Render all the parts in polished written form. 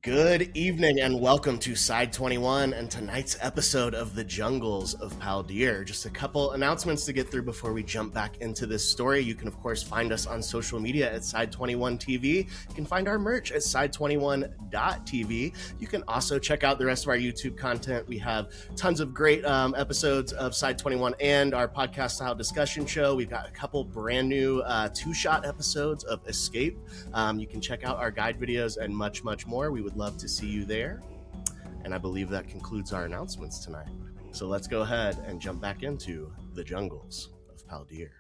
Good evening and welcome to Side 21 and tonight's episode of The Jungles of Paldir. Just a couple announcements to get through before we jump back into this story. You can, of course, find us on social media at Side21TV. You can find our merch at Side21.tv. You can also check out the rest of our YouTube content. We have tons of great episodes of Side 21 and our podcast style discussion show. We've got a couple brand new two-shot episodes of Escape. You can check out our guide videos and much, much more. We would love to see you there. And I believe that concludes our announcements tonight. So let's go ahead and jump back into the jungles of Paldir.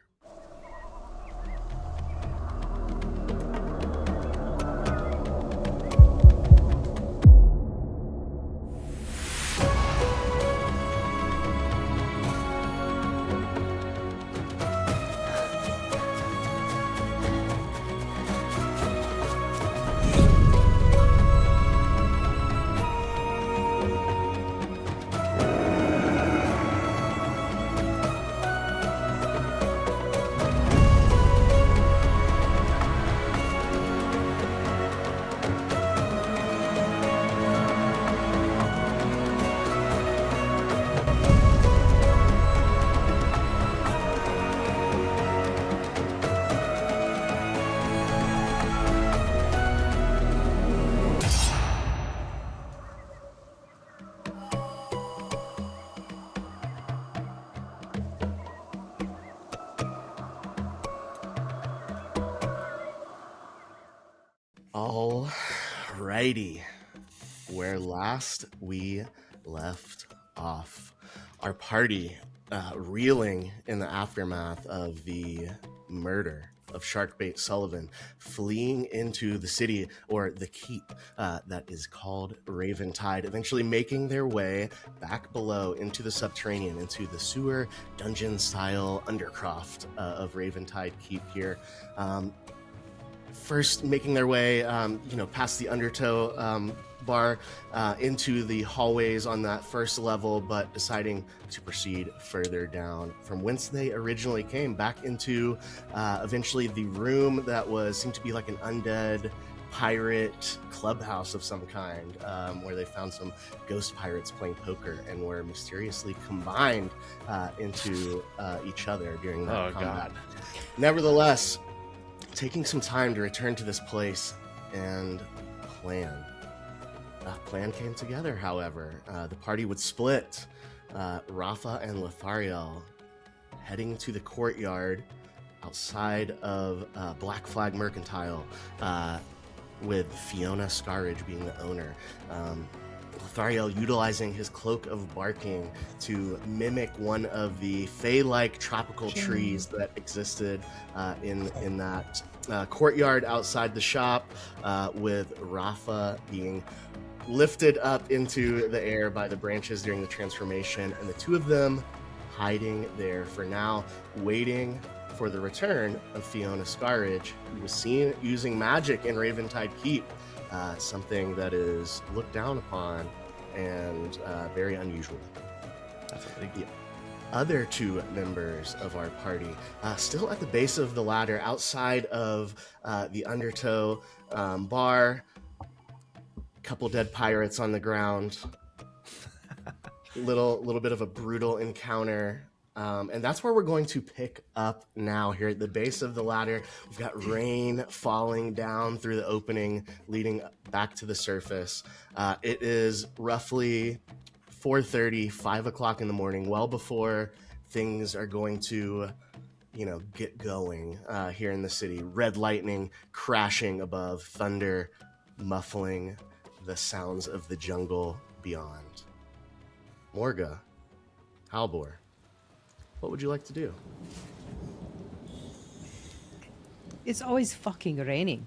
Alrighty, where last we left off, our party reeling in the aftermath of the murder of Sharkbait Sullivan, fleeing into the city, or the keep, that is called Raventide, eventually making their way back below into the subterranean, into the sewer dungeon-style undercroft of Raventide Keep here. First making their way, past the Undertow bar into the hallways on that first level, but deciding to proceed further down from whence they originally came, back into eventually the room that seemed to be like an undead pirate clubhouse of some kind, where they found some ghost pirates playing poker and were mysteriously combined into each other during that combat. God. Nevertheless, taking some time to return to this place and plan. A plan came together, however. The party would split. Rafa and Lothariel heading to the courtyard outside of Black Flag Mercantile, with Fiona Scarridge being the owner. Lothariel utilizing his cloak of barking to mimic one of the fey-like tropical trees that existed in that courtyard outside the shop, with Rafa being lifted up into the air by the branches during the transformation, and the two of them hiding there for now, waiting for the return of Fiona Scarridge, who was seen using magic in Raventide Keep. Something that is looked down upon and very unusual. That's a big deal. Other two members of our party, still at the base of the ladder outside of the Undertow bar. Couple dead pirates on the ground. little bit of a brutal encounter. And that's where we're going to pick up now, here at the base of the ladder. We've got rain falling down through the opening, leading back to the surface. It is roughly 4:30, 5 o'clock in the morning, well before things are going to, get going here in the city. Red lightning crashing above, thunder muffling the sounds of the jungle beyond. Morga, Halbor, what would you like to do? It's always fucking raining.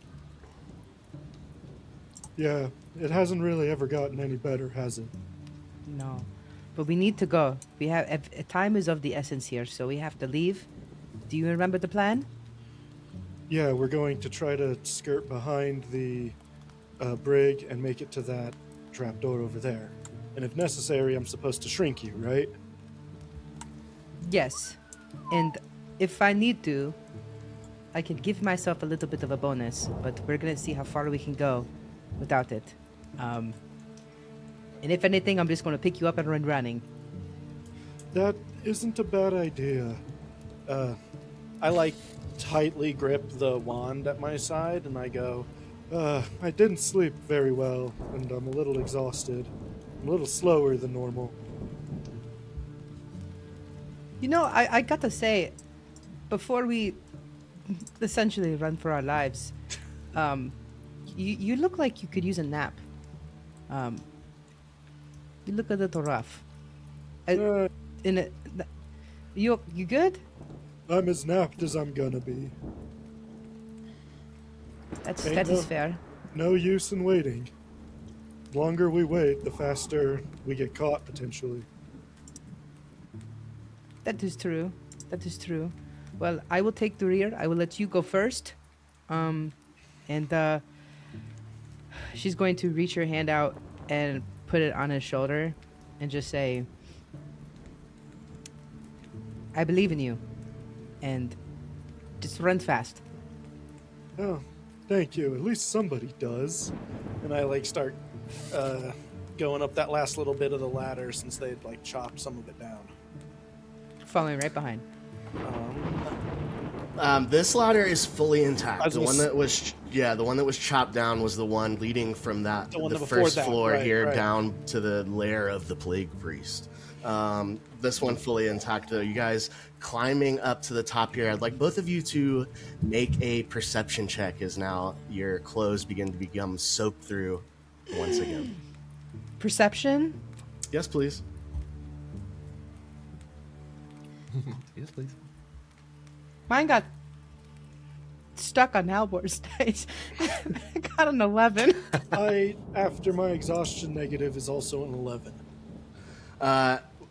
Yeah, it hasn't really ever gotten any better, has it? No, but we need to go. We have time is of the essence here, so we have to leave. Do you remember the plan? Yeah, we're going to try to skirt behind the brig and make it to that trapdoor over there. And if necessary, I'm supposed to shrink you, right? Yes, and if I need to, I can give myself a little bit of a bonus, but we're gonna see how far we can go without it. Um, and if anything, I'm just going to pick you up and run running. That isn't a bad idea. I like tightly grip the wand at my side and I go, I didn't sleep very well and I'm a little exhausted. I'm a little slower than normal. You know, I got to say, before we essentially run for our lives, um, you look like you could use a nap. Um, you look a little rough. Uh, In a, you good? I'm as napped as I'm gonna be. That is fair. No use in waiting. The longer we wait, the faster we get caught potentially. That is true. That is true. Well, I will take the rear. I will let you go first. And she's going to reach her hand out and put it on his shoulder and just say, I believe in you. And just run fast. Oh, thank you. At least somebody does. And I start going up that last little bit of the ladder since they'd chopped some of it down. Following right behind. This ladder is fully intact. The one s- that was chopped down was the one leading from the before first that, floor right, here right. down to the lair of the plague priest. This one fully intact though. You guys climbing up to the top here. I'd like both of you to make a perception check as now your clothes begin to become soaked through once again. Perception? Yes, please. Yes, please. Mine got stuck on Halbor's dice. I got an 11. After my exhaustion negative, is also an 11.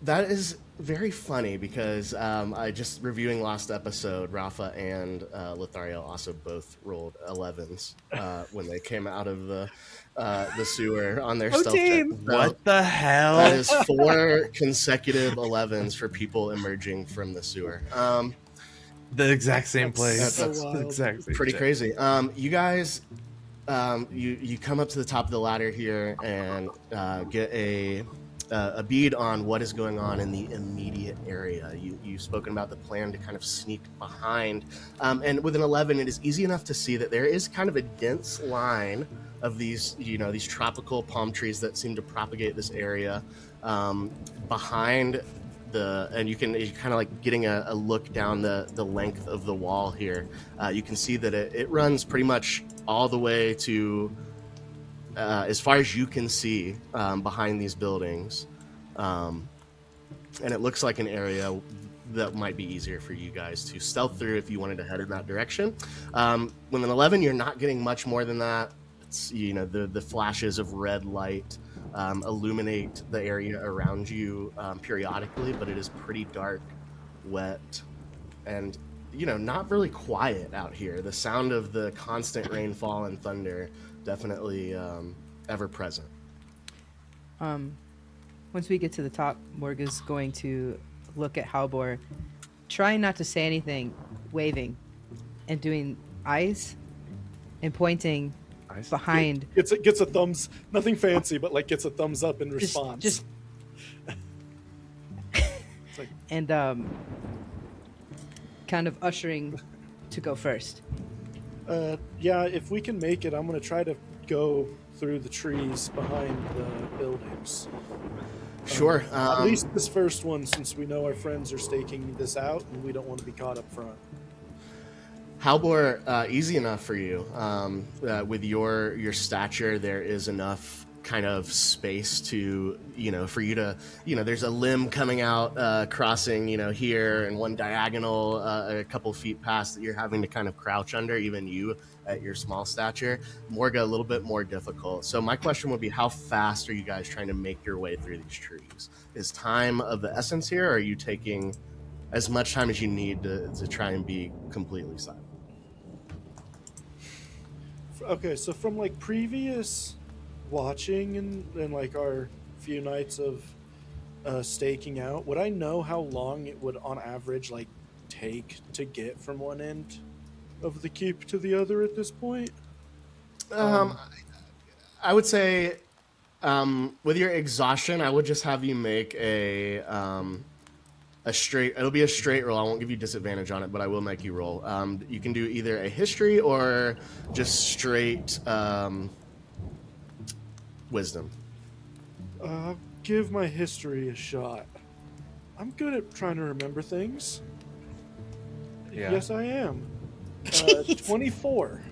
That is very funny because I just reviewing last episode, Rafa and Lothario also both rolled 11s when they came out of the sewer on their Oh, stealth check. team. So What the hell? that is 4 consecutive 11s for people emerging from the sewer. The exact same That's place. so The wild. exact same Pretty shit. crazy. You guys, you come up to the top of the ladder here and get a bead on what is going on in the immediate area. You've spoken about the plan to kind of sneak behind, and with an 11, it is easy enough to see that there is kind of a dense line of these, these tropical palm trees that seem to propagate this area behind. And you're kind of getting a look down the length of the wall here. You can see that it runs pretty much all the way to as far as you can see behind these buildings, and it looks like an area that might be easier for you guys to stealth through if you wanted to head in that direction. With an 11, you're not getting much more than that. It's the flashes of red light illuminate the area around you periodically, but it is pretty dark, wet, and not really quiet out here. The sound of the constant rainfall and thunder definitely ever present. Once we get to the top, Morga's going to look at Halbor, trying not to say anything, waving, and doing eyes and pointing Eyes? behind. Gets a thumbs, nothing fancy, but gets a thumbs up in response. Just like- and kind of ushering to go first. Yeah, if we can make it, I'm gonna try to go through the trees behind the buildings. Sure. At least this first one, since we know our friends are staking this out, and we don't want to be caught up front. Halbor, easy enough for you. With your stature, there is enough kind of space to, for you to, there's a limb coming out, crossing, here, and one diagonal a couple feet past that you're having to kind of crouch under, even you at your small stature. Morga, a little bit more difficult. So my question would be, how fast are you guys trying to make your way through these trees? Is time of the essence here, or are you taking as much time as you need to try and be completely silent? Okay, so from previous watching and our few nights of staking out, would I know how long it would on average take to get from one end of the keep to the other at this point? I would say With your exhaustion, I would just have you make a straight. It'll be a straight roll. I won't give you disadvantage on it, but I will make you roll. You can do either a history or just straight wisdom. Give my history a shot. I'm good at trying to remember things. Yeah. Yes, I am. 24.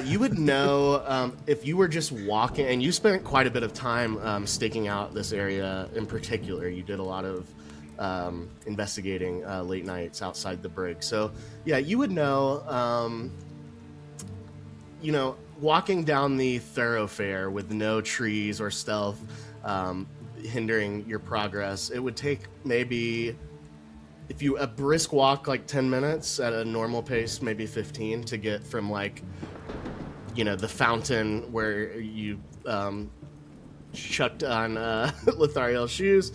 You would know if you were just walking, and you spent quite a bit of time staking out this area in particular. You did a lot of investigating late nights outside the brig. So, yeah, you would know, walking down the thoroughfare with no trees or stealth hindering your progress, it would take maybe, if you a brisk walk, like 10 minutes at a normal pace, maybe 15 to get from the fountain where you chucked on Lothariel's shoes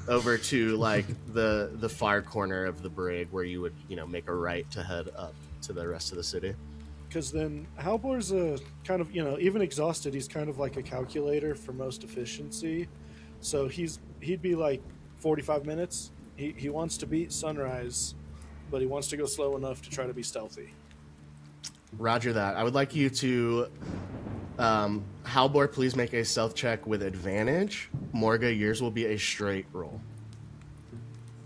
over to like the far corner of the brig where you would make a right to head up to the rest of the city. Because then Halbor's a kind of, even exhausted, he's kind of like a calculator for most efficiency. So he'd be like 45 minutes. He wants to beat sunrise, but he wants to go slow enough to try to be stealthy. Roger that. I would like you to, Halbor, please make a stealth check with advantage. Morga, yours will be a straight roll.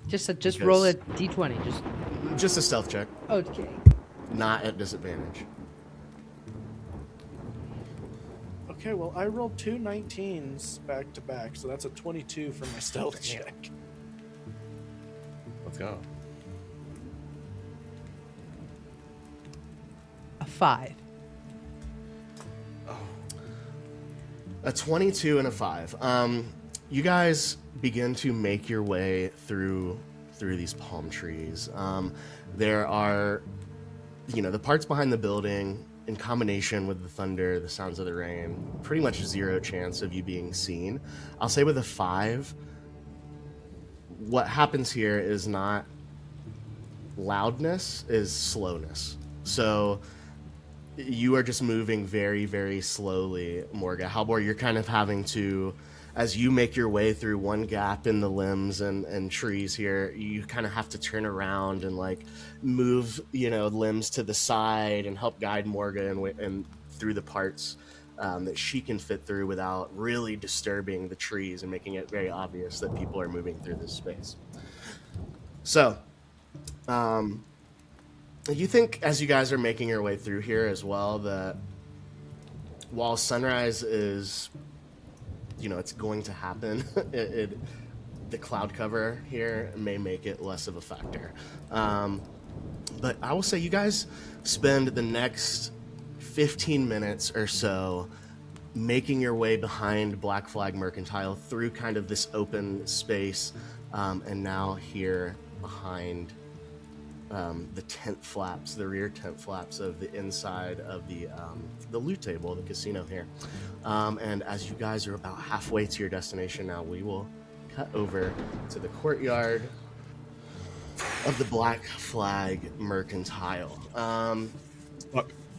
Just roll a d20. Just a stealth check, Okay. not at disadvantage. Okay, well, I rolled 2 19s back to back, so that's a 22 for my stealth check. Let's go. A 5. A 22 and a 5. You guys begin to make your way through these palm trees. There are, the parts behind the building, in combination with the thunder, the sounds of the rain, pretty much zero chance of you being seen. I'll say with a 5, what happens here is not loudness, is slowness. So you are just moving very, very slowly, Morga. Halbor, you're kind of having to, as you make your way through one gap in the limbs and trees here, you kind of have to turn around and like move, limbs to the side and help guide Morga and through the parts that she can fit through without really disturbing the trees and making it very obvious that people are moving through this space. So, you think as you guys are making your way through here as well that while sunrise is, it's going to happen, the cloud cover here may make it less of a factor. But I will say you guys spend the next 15 minutes or so making your way behind Black Flag Mercantile through kind of this open space, and now here behind the tent flaps, the rear tent flaps of the inside of the loot table, the casino here. And as you guys are about halfway to your destination now, we will cut over to the courtyard of the Black Flag Mercantile.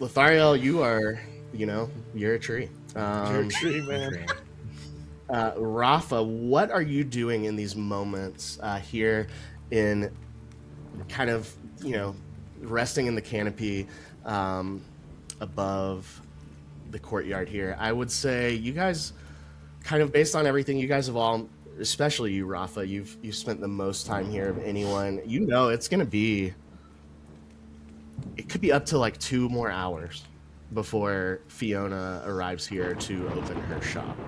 Lothariel, you are, you're a tree. You're a tree, man. Rafa, what are you doing in these moments here in kind of, resting in the canopy above the courtyard here? I would say you guys, kind of based on everything, you guys have all, especially you, Rafa, you've spent the most time here of anyone. It's going to be, it could be up to like 2 more hours before Fiona arrives here to open her shop.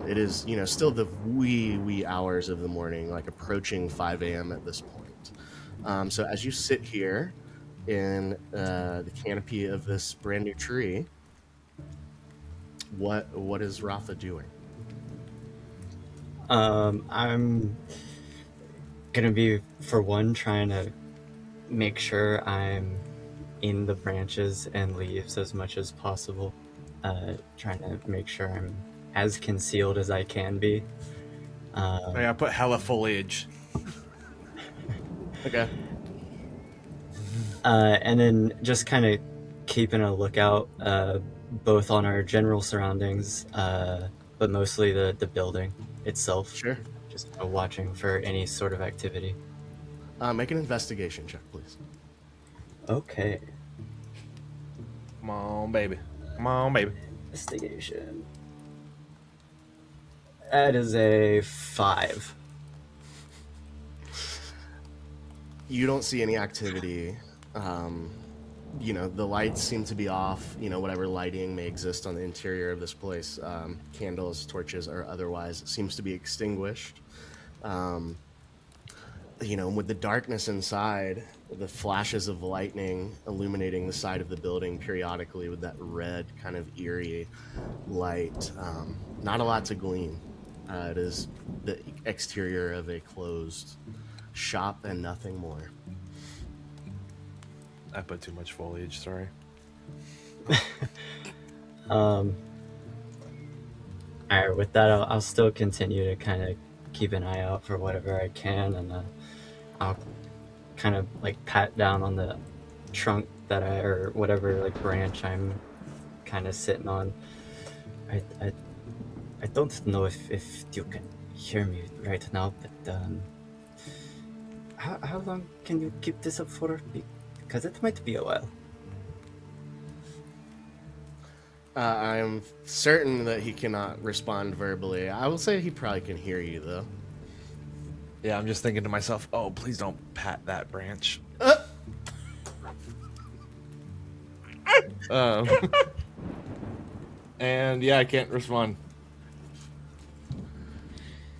It is, still the wee hours of the morning, like approaching 5 a.m. at this point. So as you sit here in the canopy of this brand new tree, what is Rafa doing? I'm gonna be, for one, trying to make sure I'm in the branches and leaves as much as possible. Trying to make sure I'm as concealed as I can be. I put hella foliage. Okay. And then just kind of keeping a lookout both on our general surroundings, but mostly the building itself. Sure. Just watching for any sort of activity. Make an investigation check, please. Okay. Come on, baby. Come on, baby. Investigation. That is a 5. You don't see any activity. The lights seem to be off. Whatever lighting may exist on the interior of this place, candles, torches, or otherwise, seems to be extinguished. With the darkness inside, the flashes of lightning illuminating the side of the building periodically with that red kind of eerie light. Not a lot to glean. It is the exterior of a closed shop and nothing more. I put too much foliage, sorry. Alright, with that, I'll still continue to kind of keep an eye out for whatever I can, and I'll kind of like pat down on the trunk or whatever like branch I'm kind of sitting on. I don't know if you can hear me right now, but how long can you keep this up for? Because it might be a while. I'm certain that he cannot respond verbally. I will say he probably can hear you, though. Yeah, I'm just thinking to myself, oh, please don't pat that branch. And yeah, I can't respond.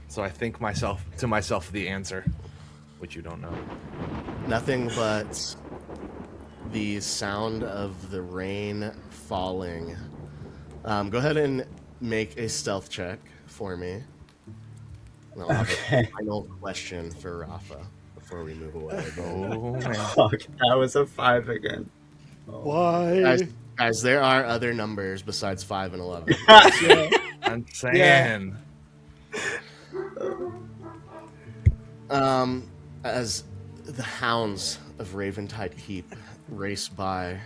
So I think to myself the answer, which you don't know. Nothing but the sound of the rain falling. Go ahead and make a stealth check for me. I'll have a final question for Rafa before we move away. Oh, man. Fuck, that was a 5 again. Why? Guys, there are other numbers besides 5 and 11. I'm saying. As the hounds of Raventide Keep race by,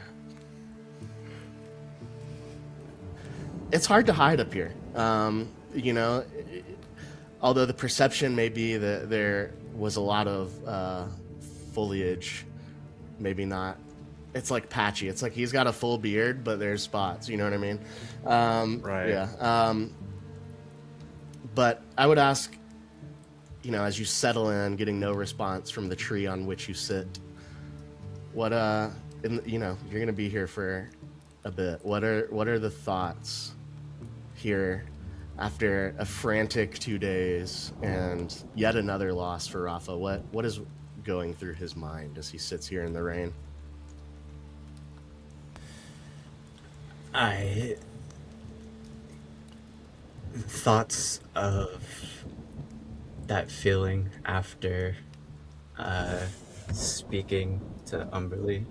it's hard to hide up here. Although the perception may be that there was a lot of foliage, maybe not. It's like patchy. It's like he's got a full beard, but there's spots. You know what I mean? Right. Yeah. But I would ask, as you settle in, getting no response from the tree on which you sit, what you're gonna be here for a bit. What are the thoughts here after a frantic 2 days and yet another loss for Rafa? What is going through his mind as he sits here in the rain? Thoughts of that feeling after speaking to Umberly,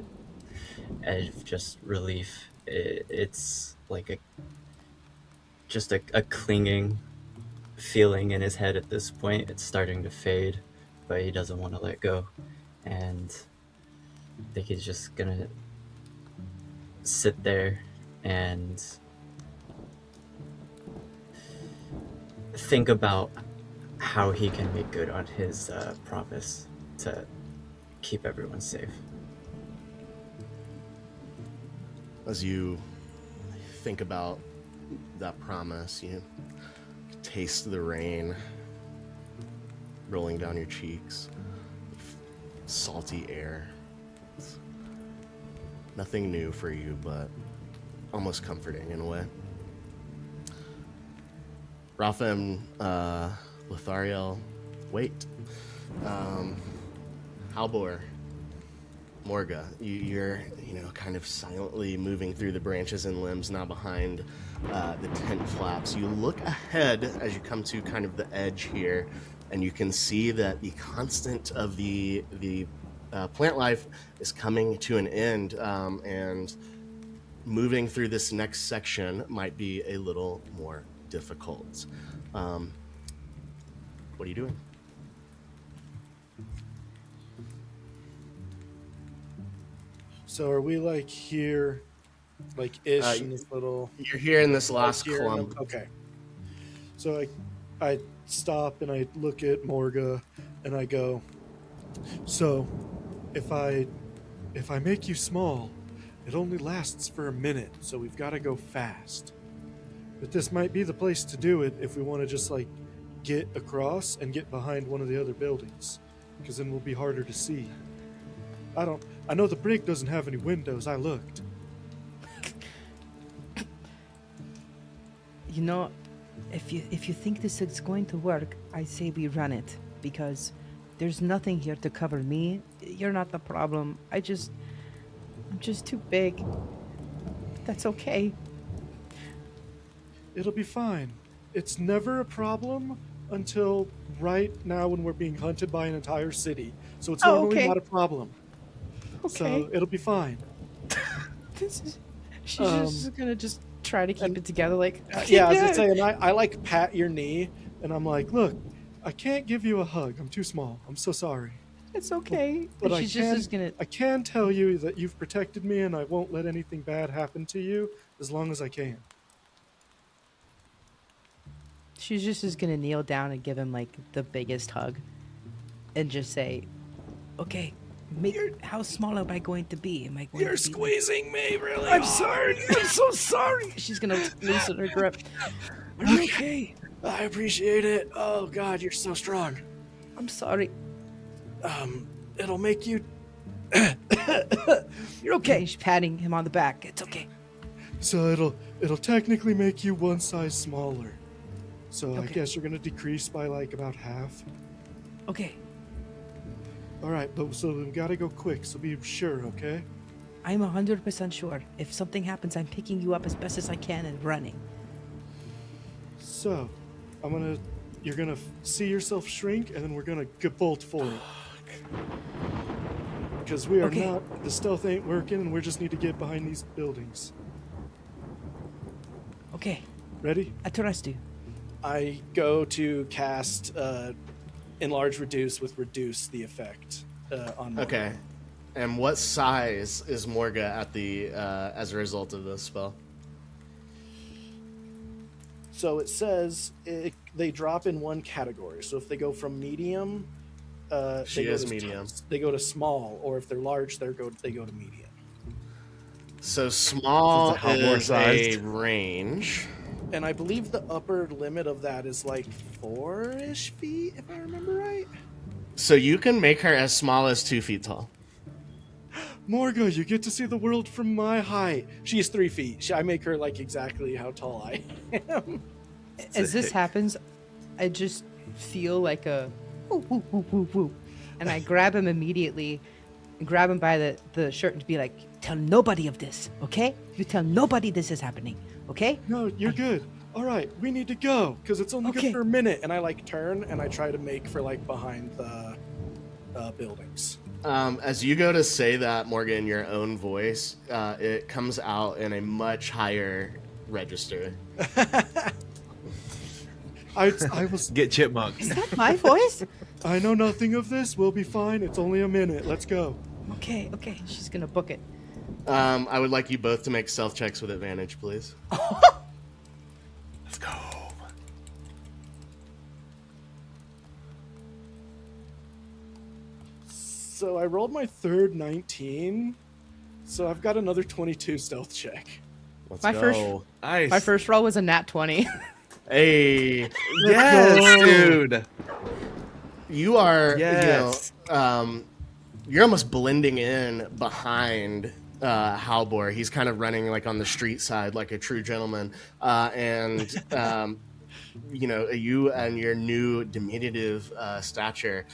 and just relief. It's like a clinging feeling in his head at this point. It's starting to fade, but he doesn't want to let go, and I think he's just gonna sit there and think about how he can make good on his promise to keep everyone safe. As you think about that promise, you taste the rain rolling down your cheeks, salty air. It's nothing new for you, but almost comforting in a way. Rafa and Lothariel wait. Halbor, Morga, you're kind of silently moving through the branches and limbs now behind the tent flaps. You look ahead as you come to kind of the edge here, and you can see that the constant of the plant life is coming to an end, and moving through this next section might be a little more difficult. What are you doing? So are we like here Like ish Uh, in this little. You're here in this last here in clump. okay. So I stop and I look at Morga and I go, so if I make you small, it only lasts for a minute, so we've got to go fast. But this might be the place to do it if we want to just like get across and get behind one of the other buildings, because then we'll be harder to see. I know the brig doesn't have any windows. I looked. You know, if you think this is going to work, I say we run it, because there's nothing here to cover me. You're not the problem. I'm just too big. That's okay. It'll be fine. It's never a problem until right now when we're being hunted by an entire city. So it's Oh, normally okay. not a problem. Okay. So it'll be fine. She's just gonna just try to keep it together, like Yeah, as I say, and I like pat your knee, and I'm like, look, I can't give you a hug. I'm too small. I'm so sorry. it's okay. But And she's just gonna. I can tell you that you've protected me, and I won't let anything bad happen to you as long as I can. She's just gonna kneel down and give him like the biggest hug, and just say, "Okay, how small am I going to be? Am I going to be squeezing me really I'm sorry. I'm so sorry." She's gonna loosen her grip. Are you okay? I appreciate it. Oh God, you're so strong. I'm sorry. It'll make you. You're okay. She's patting him on the back. It's okay. So it'll technically make you one size smaller. So I Okay. guess you're gonna decrease by like about half. Okay. All right, but so we gotta go quick. So be sure, okay? I'm 100% sure. If something happens, I'm picking you up as best as I can and running. So, you're gonna see yourself shrink, and then we're gonna bolt forward. Because we are Okay. not, the stealth ain't working, and we just need to get behind these buildings. Okay. Ready? I trust you. I go to cast enlarge reduce with reduce the effect on Morga. Okay. And what size is Morga at the as a result of this spell? So it says they drop in one category. So if they go from medium, She they go is to medium. They go to small, or if they're large, they go to medium. So small So it's a Hogwarts is a sized. range. And I believe the upper limit of that is like 4-ish feet, if I remember right. So you can make her as small as 2 feet tall. Morga, you get to see the world from my height. She's 3 feet. I make her like exactly how tall I am. As this happens, I just feel like a woo, woo, woo, woo, woo. And I grab him immediately, grab him by the shirt and be like, "Tell nobody of this, okay? You tell nobody this is happening, okay?" No, you're good. All right, we need to go because it's only Okay. good for a minute. And I like turn and I try to make for like behind the buildings. As you go to say that, Morgan, in your own voice, it comes out in a much higher register. I was. Get chipmunks. Is that my voice? I know nothing of this. We'll be fine. It's only a minute. Let's go. Okay. She's gonna book it. I would like you both to make stealth checks with advantage, please. Let's go. So I rolled my third 19. So I've got another 22 stealth check. Let's My go. first- Nice. My first roll was a nat 20. Hey, Yes, dude. you are, Yes. you're almost blending in behind Halbor. He's kind of running like on the street side, like a true gentleman. You and your new diminutive stature,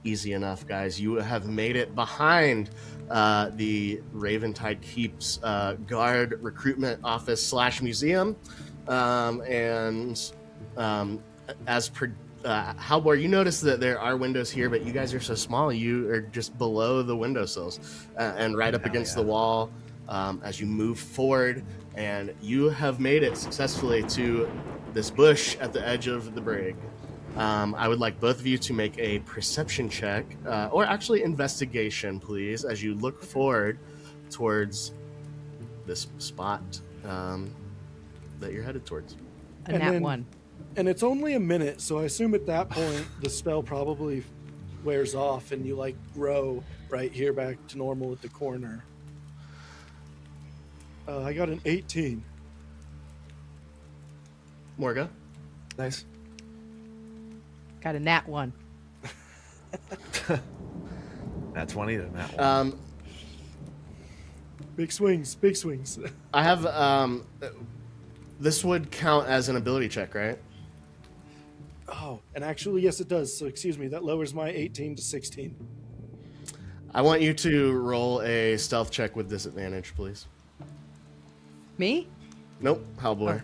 easy enough, guys. You have made it behind the Raventide Keep's guard recruitment office / museum. As per Halbor, you notice that there are windows here, but you guys are so small, you are just below the windowsills and right up against the wall as you move forward, and you have made it successfully to this bush at the edge of the brig. I would like both of you to make a perception check, or actually investigation, please, as you look forward towards this spot that you're headed towards. A And nat then- 1. And it's only a minute, so I assume at that point the spell probably wears off and you like grow right here back to normal at the corner. I got an 18. Morga? Nice. Got a nat 1. Nat 20 to nat 1. Big swings, big swings. I have this would count as an ability check, right? Oh, and actually, yes, it does. So, excuse me, that lowers my 18 to 16. I want you to roll a stealth check with disadvantage, please. Me? Nope, Halbor,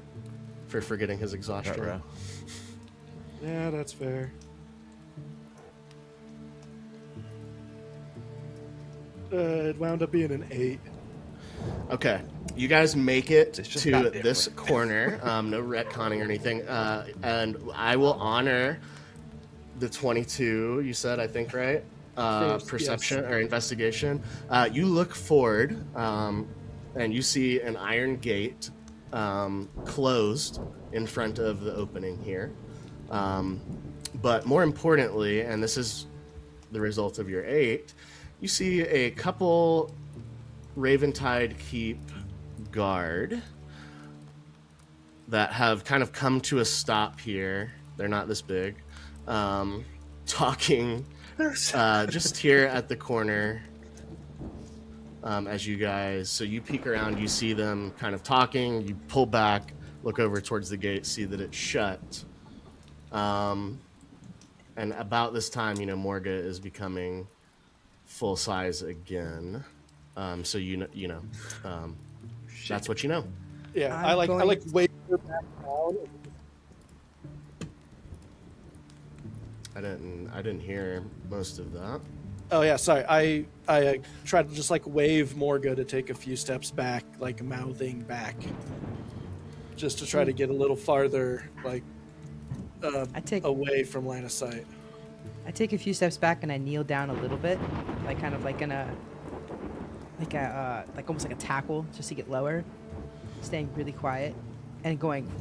for forgetting his exhaustion. Ruh-roh. Yeah, that's fair. It wound up being an 8. Okay, you guys make it It's just to not this different. corner. No retconning or anything, and I will honor the 22. You said, I think, right? First, Perception or investigation. You look forward, and you see an iron gate closed in front of the opening here. But more importantly, and this is the result of your 8, you see a couple Raventide Keep guard that have kind of come to a stop here. They're not this big. Talking just here at the corner as you guys. So you peek around, you see them kind of talking, you pull back, look over towards the gate, see that it's shut. And about this time, Morga is becoming full size again. So that's what you know. Yeah, I'm I going- like wave her back down. I didn't hear most of that. Oh yeah, sorry. I tried to just like wave Morga to take a few steps back, like mouthing back, just to try to get a little farther, like I take away from line of sight. I take a few steps back and I kneel down a little bit, like kind of like in a like almost like a tackle, just to get lower, staying really quiet and going.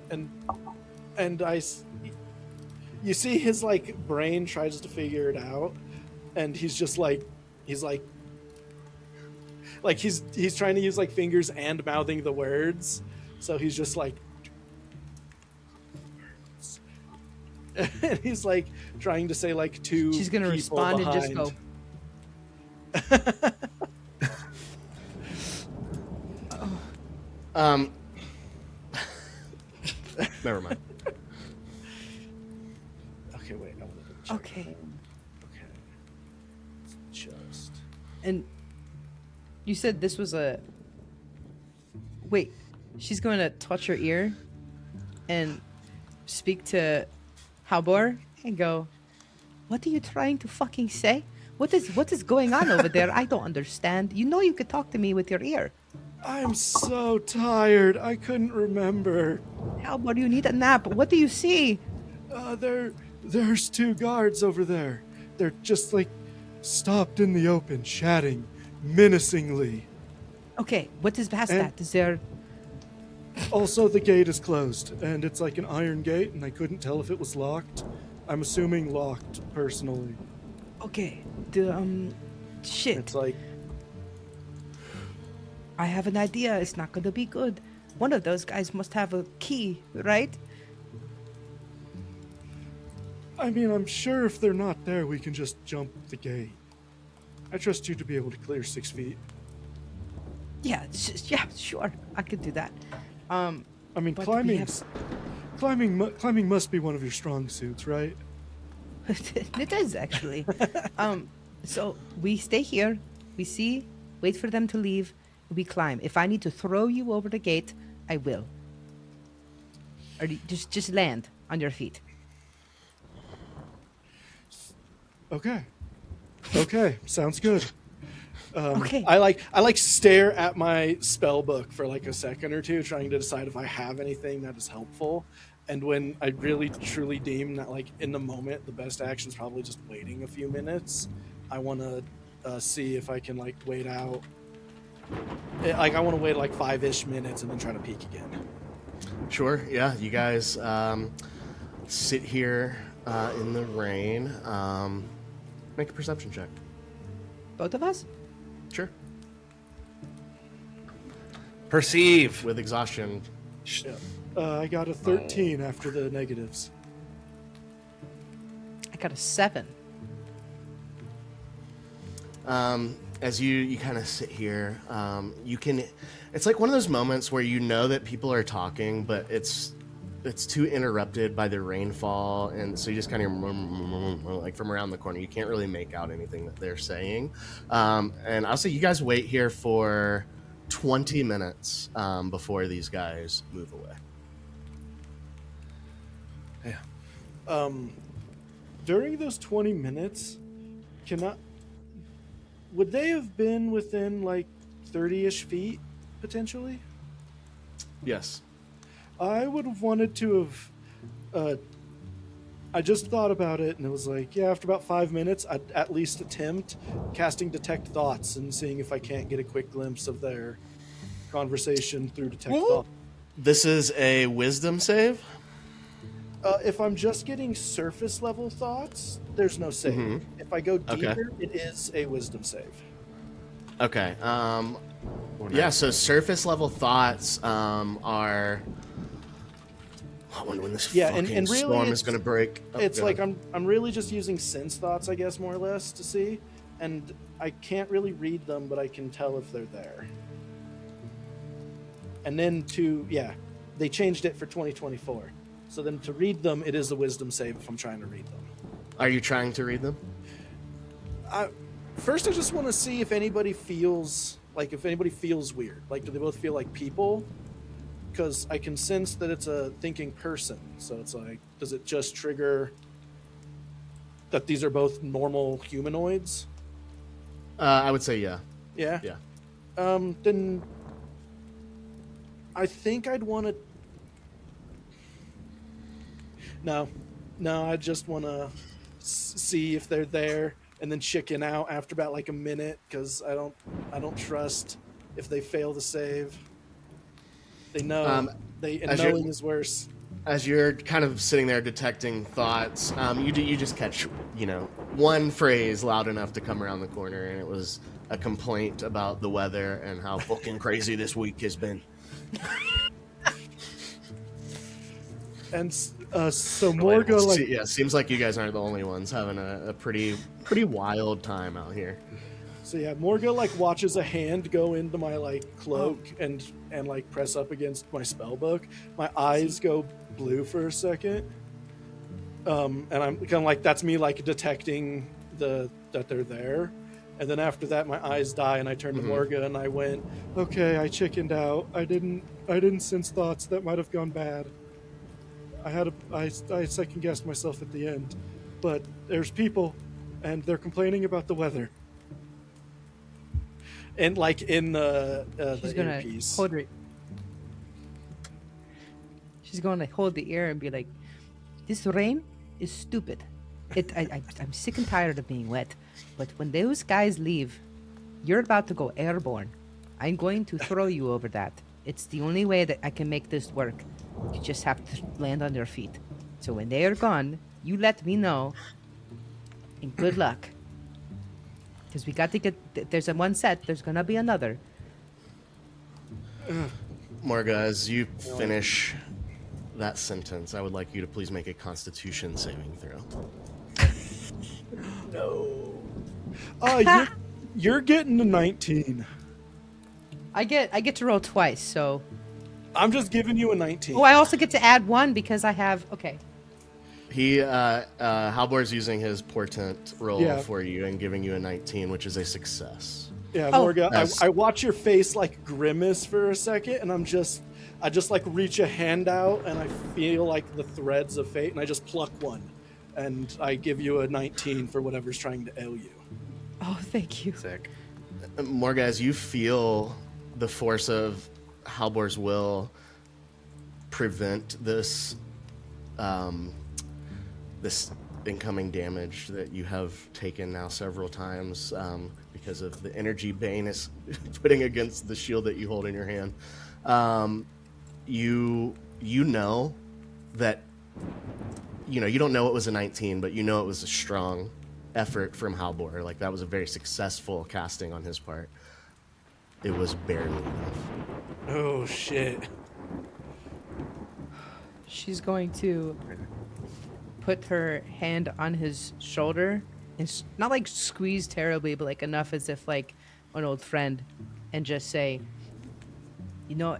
And you see his like brain tries to figure it out, and he's just like he's trying to use like fingers and mouthing the words, so he's just like. And he's like trying to say like two. She's gonna people respond and just behind. go. Never mind. Okay, wait. I want to check. Okay. Okay. Just. And you said this was a. Wait, she's going to touch her ear and speak to Halbor and go, "What are you trying to fucking say? What is going on over there? I don't understand. You know you could talk to me with your ear. I'm so tired. I couldn't remember. Halbor, you need a nap. What do you see? There's two guards over there. They're just like stopped in the open, chatting menacingly. Okay, what is past And- that? Is there... Also, the gate is closed, and it's like an iron gate, and I couldn't tell if it was locked. I'm assuming locked, personally. Okay, shit. It's like, I have an idea. It's not going to be good. One of those guys must have a key, right? I mean, I'm sure if they're not there, we can just jump the gate. I trust you to be able to clear 6 feet. Yeah, yeah, sure. I could do that. I mean, But we climbing must be one of your strong suits, right? It is actually. So we stay here. We see. Wait for them to leave. We climb. If I need to throw you over the gate, I will. Or just land on your feet. Okay. Okay, sounds good. Okay. I like stare at my spell book for like a second or two, trying to decide if I have anything that is helpful. And when I really truly deem that like in the moment the best action is probably just waiting a few minutes, I want to see if I can like wait out. Like I want to wait like 5-ish minutes and then try to peek again. Sure. Yeah. You guys sit here in the rain. Make a perception check. Both of us? Sure. Perceive. With exhaustion. Yeah. I got a 13 after the negatives. I got a 7. As you kind of sit here, you can. It's like one of those moments where you know that people are talking, but it's too interrupted by the rainfall, and so you just kind of like from around the corner. You can't really make out anything that they're saying. And I'll say you guys wait here for 20 minutes before these guys move away. Yeah. During those 20 minutes, would they have been within like 30-ish feet potentially? Yes. I would have wanted to have. I just thought about it, and it was like, yeah, after about 5 minutes, I'd at least attempt casting Detect Thoughts and seeing if I can't get a quick glimpse of their conversation through Detect Thoughts. This is a wisdom save. If I'm just getting surface level thoughts, there's no save. Mm-hmm. If I go deeper, Okay. it is a wisdom save. Okay. Yeah. So surface level thoughts are. When this Yeah, fucking and really storm is it's- going to break. Oh, It's God. like I'm really just using sense thoughts, I guess, more or less, to see, and I can't really read them, but I can tell if they're there. And then they changed it for 2024. So then to read them, it is a wisdom save if I'm trying to read them. Are you trying to read them? First, I just want to see if anybody feels weird. Like, do they both feel like people? Because I can sense that it's a thinking person. So it's like, does it just trigger that these are both normal humanoids? I would say yeah. Yeah. Yeah. Then I think I'd want to. No, I just want to see if they're there and then chicken out after about like a minute because I don't trust if they fail to save. They know knowing is worse. As you're kind of sitting there detecting thoughts, you just catch one phrase loud enough to come around the corner, and it was a complaint about the weather and how fucking crazy this week has been. And so Morga seems like you guys aren't the only ones having a pretty wild time out here. So yeah, Morga like watches a hand go into my like cloak and like press up against my spell book. My eyes go blue for a second, and I'm kind of like that's me like detecting that they're there. And then after that, my eyes die, and I turn to Morga and I went, "Okay, I chickened out. I didn't sense thoughts that might have gone bad. I second guessed myself at the end, but there's people, and they're complaining about the weather." And like in She's the gonna earpiece. hold her. She's gonna hold the ear and be like, "This rain is stupid. I'm sick and tired of being wet. But when those guys leave, you're about to go airborne. I'm going to throw you over that. It's the only way that I can make this work. You just have to land on your feet. So when they are gone, you let me know. And good luck." Because we got to get. There's a one set. There's gonna be another. Morga, as you finish that sentence, I would like you to please make a Constitution saving throw. You're getting a 19. I get to roll twice. So. I'm just giving you a 19. Oh, I also get to add one because I have. Okay. He Halbor's using his portent roll Yeah. for you and giving you a 19, which is a success. Yeah, Oh. Morga, That's- I watch your face like grimace for a second, and I just like reach a hand out, and I feel like the threads of fate, and I just pluck one, and I give you a 19 for whatever's trying to ail you. Oh, thank you. Sick. Morga, as you feel the force of Halbor's will prevent this this incoming damage that you have taken now several times, because of the energy Bane is putting against the shield that you hold in your hand. You know that you don't know it was a 19, but you know it was a strong effort from Halbor. Like that was a very successful casting on his part. It was barely enough. Oh shit. She's going to put her hand on his shoulder and not like squeeze terribly, but like enough as if like an old friend, and just say,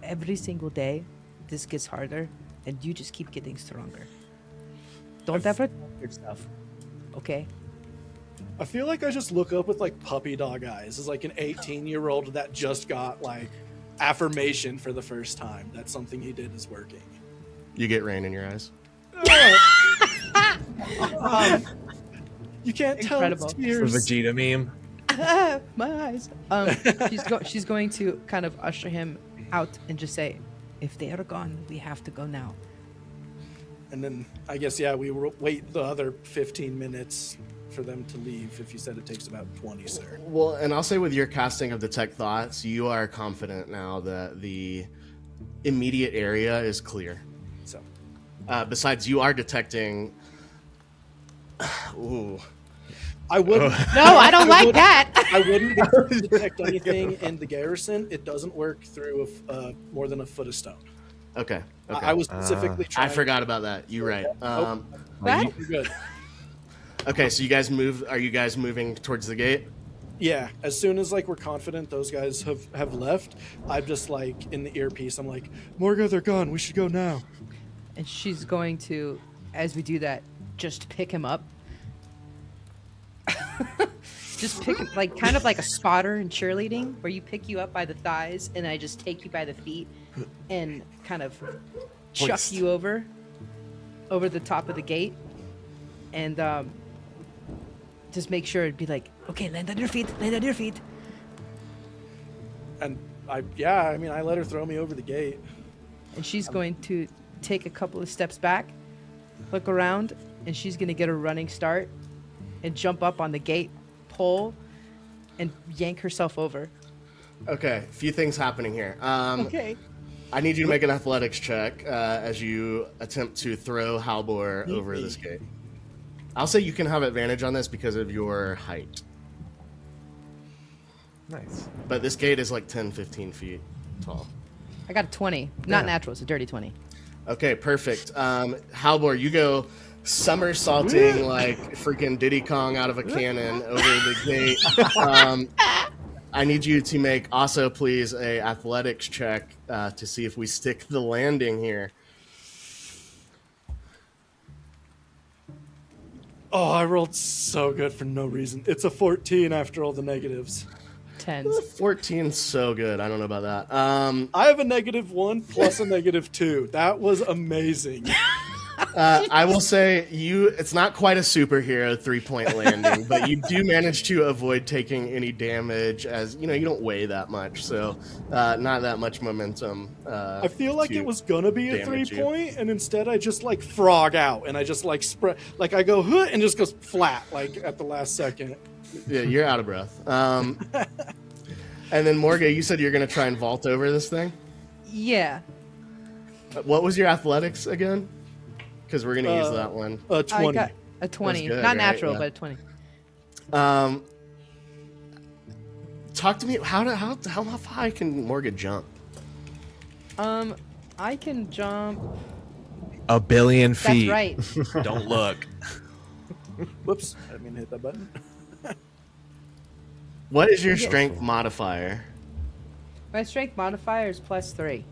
every single day this gets harder and you just keep getting stronger. Don't ever doubt yourself, okay? I feel like I just look up with like puppy dog eyes as like an 18-year-old that just got like affirmation for the first time that something he did is working. You get rain in your eyes. You can't Incredible. tell The tears. Vegeta meme. My eyes. She's going to kind of usher him out and just say, if they are gone, we have to go now. And then I guess, yeah, we wait the other 15 minutes for them to leave. If you said it takes about 20, sir. Well, and I'll say with your casting of Detect Thoughts, you are confident now that the immediate area is clear. So, Besides, you are detecting. Ooh. I wouldn't. No, I don't like that. I wouldn't be able to detect anything in the garrison. It doesn't work through more than a foot of stone. Okay. I was specifically I trying. forgot about that. You're right. What? You're good. Okay, so you guys move. Are you guys moving towards the gate? Yeah, as soon as like we're confident those guys have left, I'm just like in the earpiece. I'm like, Morga, they're gone. We should go now. And she's going to, as we do that, just pick him up. Just pick him, like kind of like a spotter in cheerleading, where you pick you up by the thighs and I just take you by the feet and kind of chuck Hoist. you over the top of the gate, and just make sure it'd be like, okay, land on your feet. And I let her throw me over the gate. And she's going to take a couple of steps back, look around, and she's going to get a running start and jump up on the gate pole and yank herself over. Okay, a few things happening here. Okay. I need you to make an athletics check as you attempt to throw Halbor over this gate. I'll say you can have advantage on this because of your height. Nice. But this gate is like 10, 15 feet tall. I got a 20. Not Yeah. natural, it's a dirty 20. Okay, perfect. Halbor, you go somersaulting like freaking Diddy Kong out of a cannon over the gate. I need you to make also, please, a athletics check to see if we stick the landing here. Oh, I rolled so good for no reason. It's a 14 after all the negatives. 10s. 14, so good. I don't know about that. I have a -1 plus a -2. That was amazing. I will say it's not quite a superhero 3-point landing, but you do manage to avoid taking any damage as, you don't weigh that much. So not that much momentum. I feel like it was gonna be a damage you. 3-point, and instead I just like frog out, and I just like spread, like I go huh, and just goes flat, like at the last second. Yeah, you're out of breath. And then Morga, you said you're going to try and vault over this thing? Yeah. What was your athletics again? Because we're going to use that one. 20. I got a 20. good, Not right? natural, Yeah. but a 20. Talk to me. How high can Morga jump? I can jump. 1 billion That's feet. right. Don't look. Whoops, I didn't mean to hit that button. What is your strength modifier? My strength modifier is +3.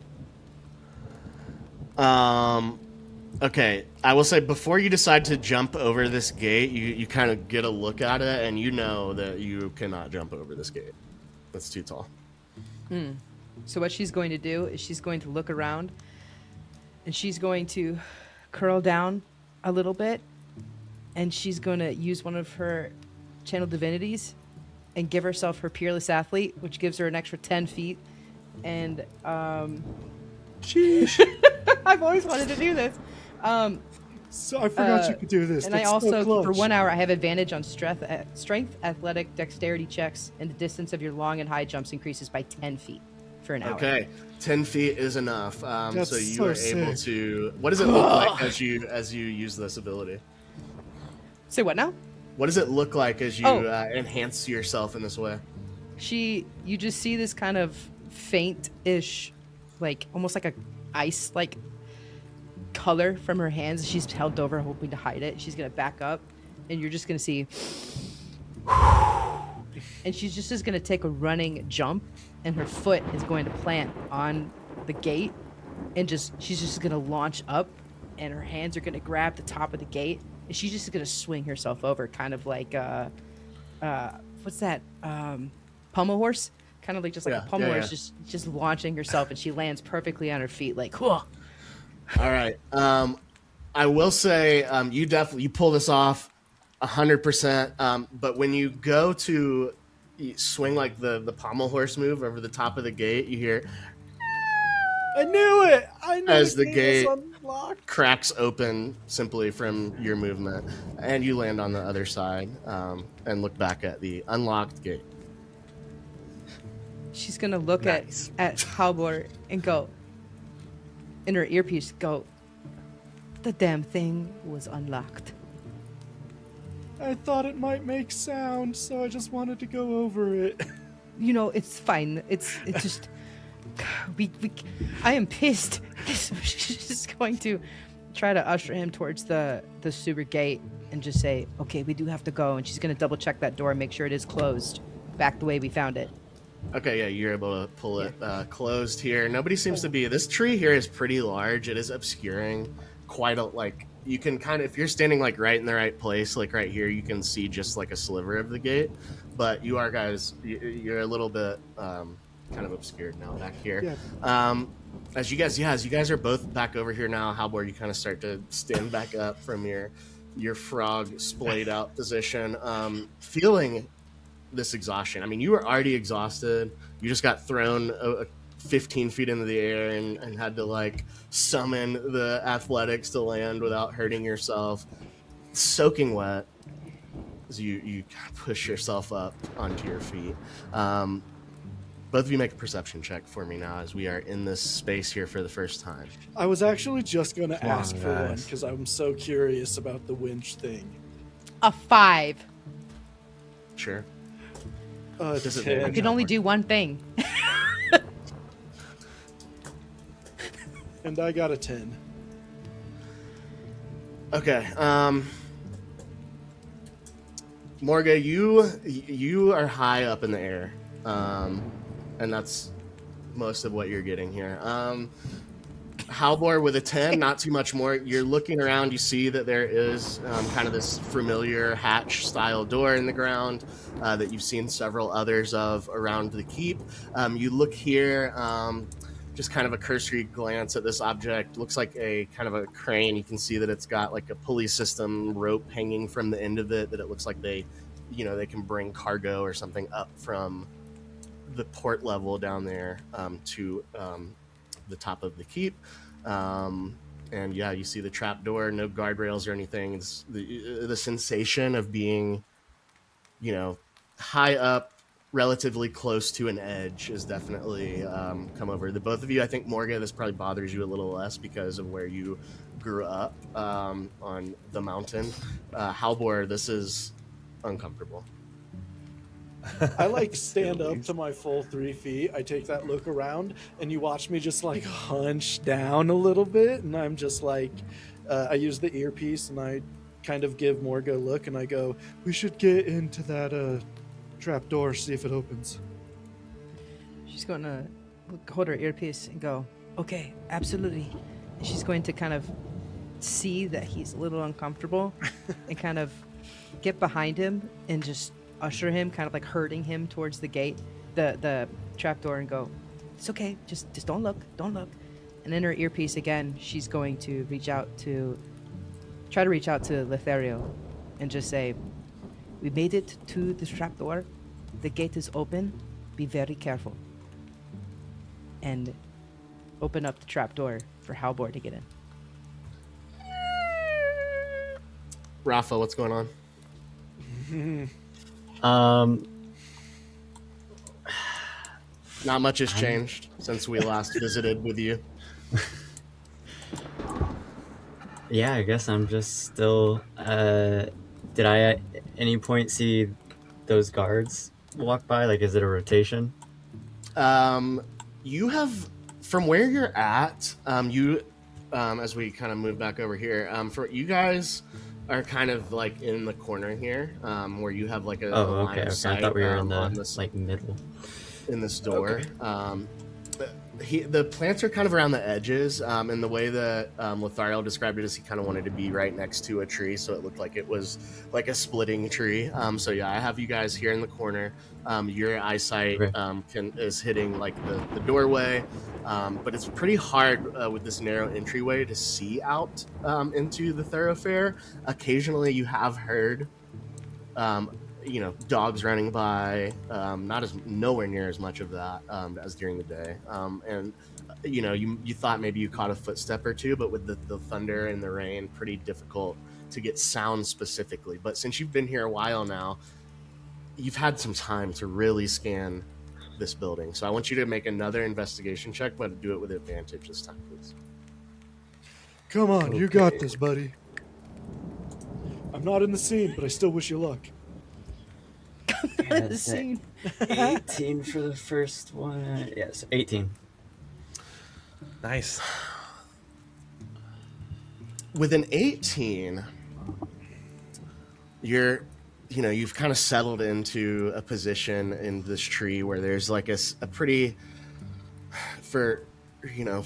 Okay, I will say before you decide to jump over this gate, you kind of get a look at it, and you know that you cannot jump over this gate. That's too tall. So what she's going to do is she's going to look around, and she's going to curl down a little bit, and she's going to use one of her channel divinities and give herself her Peerless Athlete, which gives her an extra 10 feet. And Sheesh. I've always wanted to do this. So I forgot you could do this. And That's I also, so for clutch. 1 hour, I have advantage on strength, athletic, dexterity checks, and the distance of your long and high jumps increases by 10 feet for an hour. Okay, 10 feet is enough. That's So you so are able sick. to. What does it look like as you use this ability? Say what now? What does it look like as you Oh. enhance yourself in this way? You just see this kind of faint-ish, like almost like a ice like color from her hands. She's held over, hoping to hide it. She's gonna back up, and you're just gonna see, and she's just gonna take a running jump, and her foot is going to plant on the gate, and she's just gonna launch up, and her hands are gonna grab the top of the gate, and she's just gonna swing herself over, kind of like what's that? Pommel horse, kind of like just like a pommel horse, just launching herself, and she lands perfectly on her feet, like, whoa. All right. I will say you pull this off 100%. But when you go to swing like the pommel horse move over the top of the gate, you hear I knew it. I knew as the was gate unlocked. cracks open simply from your movement, and you land on the other side and look back at the unlocked gate. She's gonna look Nice. at Halvor and go, in her earpiece, go, the damn thing was unlocked. I thought it might make sound, so I just wanted to go over it. You know, it's fine. It's just I am pissed. She's just going to try to usher him towards the sewer gate and just say, okay, we do have to go. And she's gonna double check that door and make sure it is closed back the way we found it. Okay, yeah, you're able to pull it closed here. Nobody seems to be. This tree here is pretty large. It is obscuring quite a, like, you can kind of, if you're standing like right in the right place, like right here, you can see just like a sliver of the gate. But you are guys, you're a little bit kind of obscured now back here. Yeah. As you guys are both back over here now, Halvor, you kind of start to stand back up from your frog splayed out position, feeling this exhaustion. I mean, you were already exhausted. You just got thrown 15 feet into the air and had to like summon the athletics to land without hurting yourself. Soaking wet as you push yourself up onto your feet. Both of you make a perception check for me now as we are in this space here for the first time. I was actually just going to Come on, ask for one guys. because I'm so curious about the winch thing. A 5. Sure. Does it- I can only do one thing. And I got a 10. Okay. Morga, you are high up in the air, and that's most of what you're getting here. Halvor with a 10, not too much more. You're looking around, you see that there is kind of this familiar hatch-style door in the ground that you've seen several others of around the keep. You look here, just kind of a cursory glance at this object. Looks like a kind of a crane. You can see that it's got like a pulley system rope hanging from the end of it, that it looks like they can bring cargo or something up from the port level down there to the top of the keep. And yeah, you see the trap door, no guardrails or anything. It's the sensation of being, high up, relatively close to an edge is definitely come over. The both of you, I think, Morga, this probably bothers you a little less because of where you grew up on the mountain. Halvor, this is uncomfortable. I like stand up to my full 3 feet. I take that look around, and you watch me just like hunch down a little bit, and I'm just like, I use the earpiece, and I kind of give Morga a look, and I go, "We should get into that trap door, see if it opens." She's going to hold her earpiece and go, okay, absolutely. And she's going to kind of see that he's a little uncomfortable and kind of get behind him and just usher him, kind of like herding him towards the gate, the trap door, and go, it's okay, just don't look. And in her earpiece again, she's going to try to reach out to Lothario and just say, we made it to this trap door. The gate is open. Be very careful. And open up the trap door for Halvor to get in. Rafa, what's going on? Um, Not much has changed since we last visited with you. yeah, I guess I'm just still. Did I at any point see those guards walk by? Like, is it a rotation? You have, from where you're at, as we kind of move back over here, for you guys are kind of like in the corner here, where you have like a Oh, line okay, of okay. I sight thought we were in on the this like middle. in this door. Okay. The plants are kind of around the edges, and the way that Lothariel described it is he kind of wanted to be right next to a tree, so it looked like it was like a splitting tree. So yeah, I have you guys here in the corner. Your eyesight Okay. is hitting like the doorway, but it's pretty hard with this narrow entryway to see out into the thoroughfare. Occasionally, you have heard dogs running by, not as nowhere near as much of that as during the day. And you thought maybe you caught a footstep or two, but with the thunder and the rain, pretty difficult to get sound specifically. But since you've been here a while now, you've had some time to really scan this building. So I want you to make another investigation check, but do it with advantage this time, please. Come on, you got this, buddy. I'm not in the scene, but I still wish you luck. That's Scene. 18 for the first one. Yes, 18. Nice. With an 18, you've kind of settled into a position in this tree where there's like a pretty, for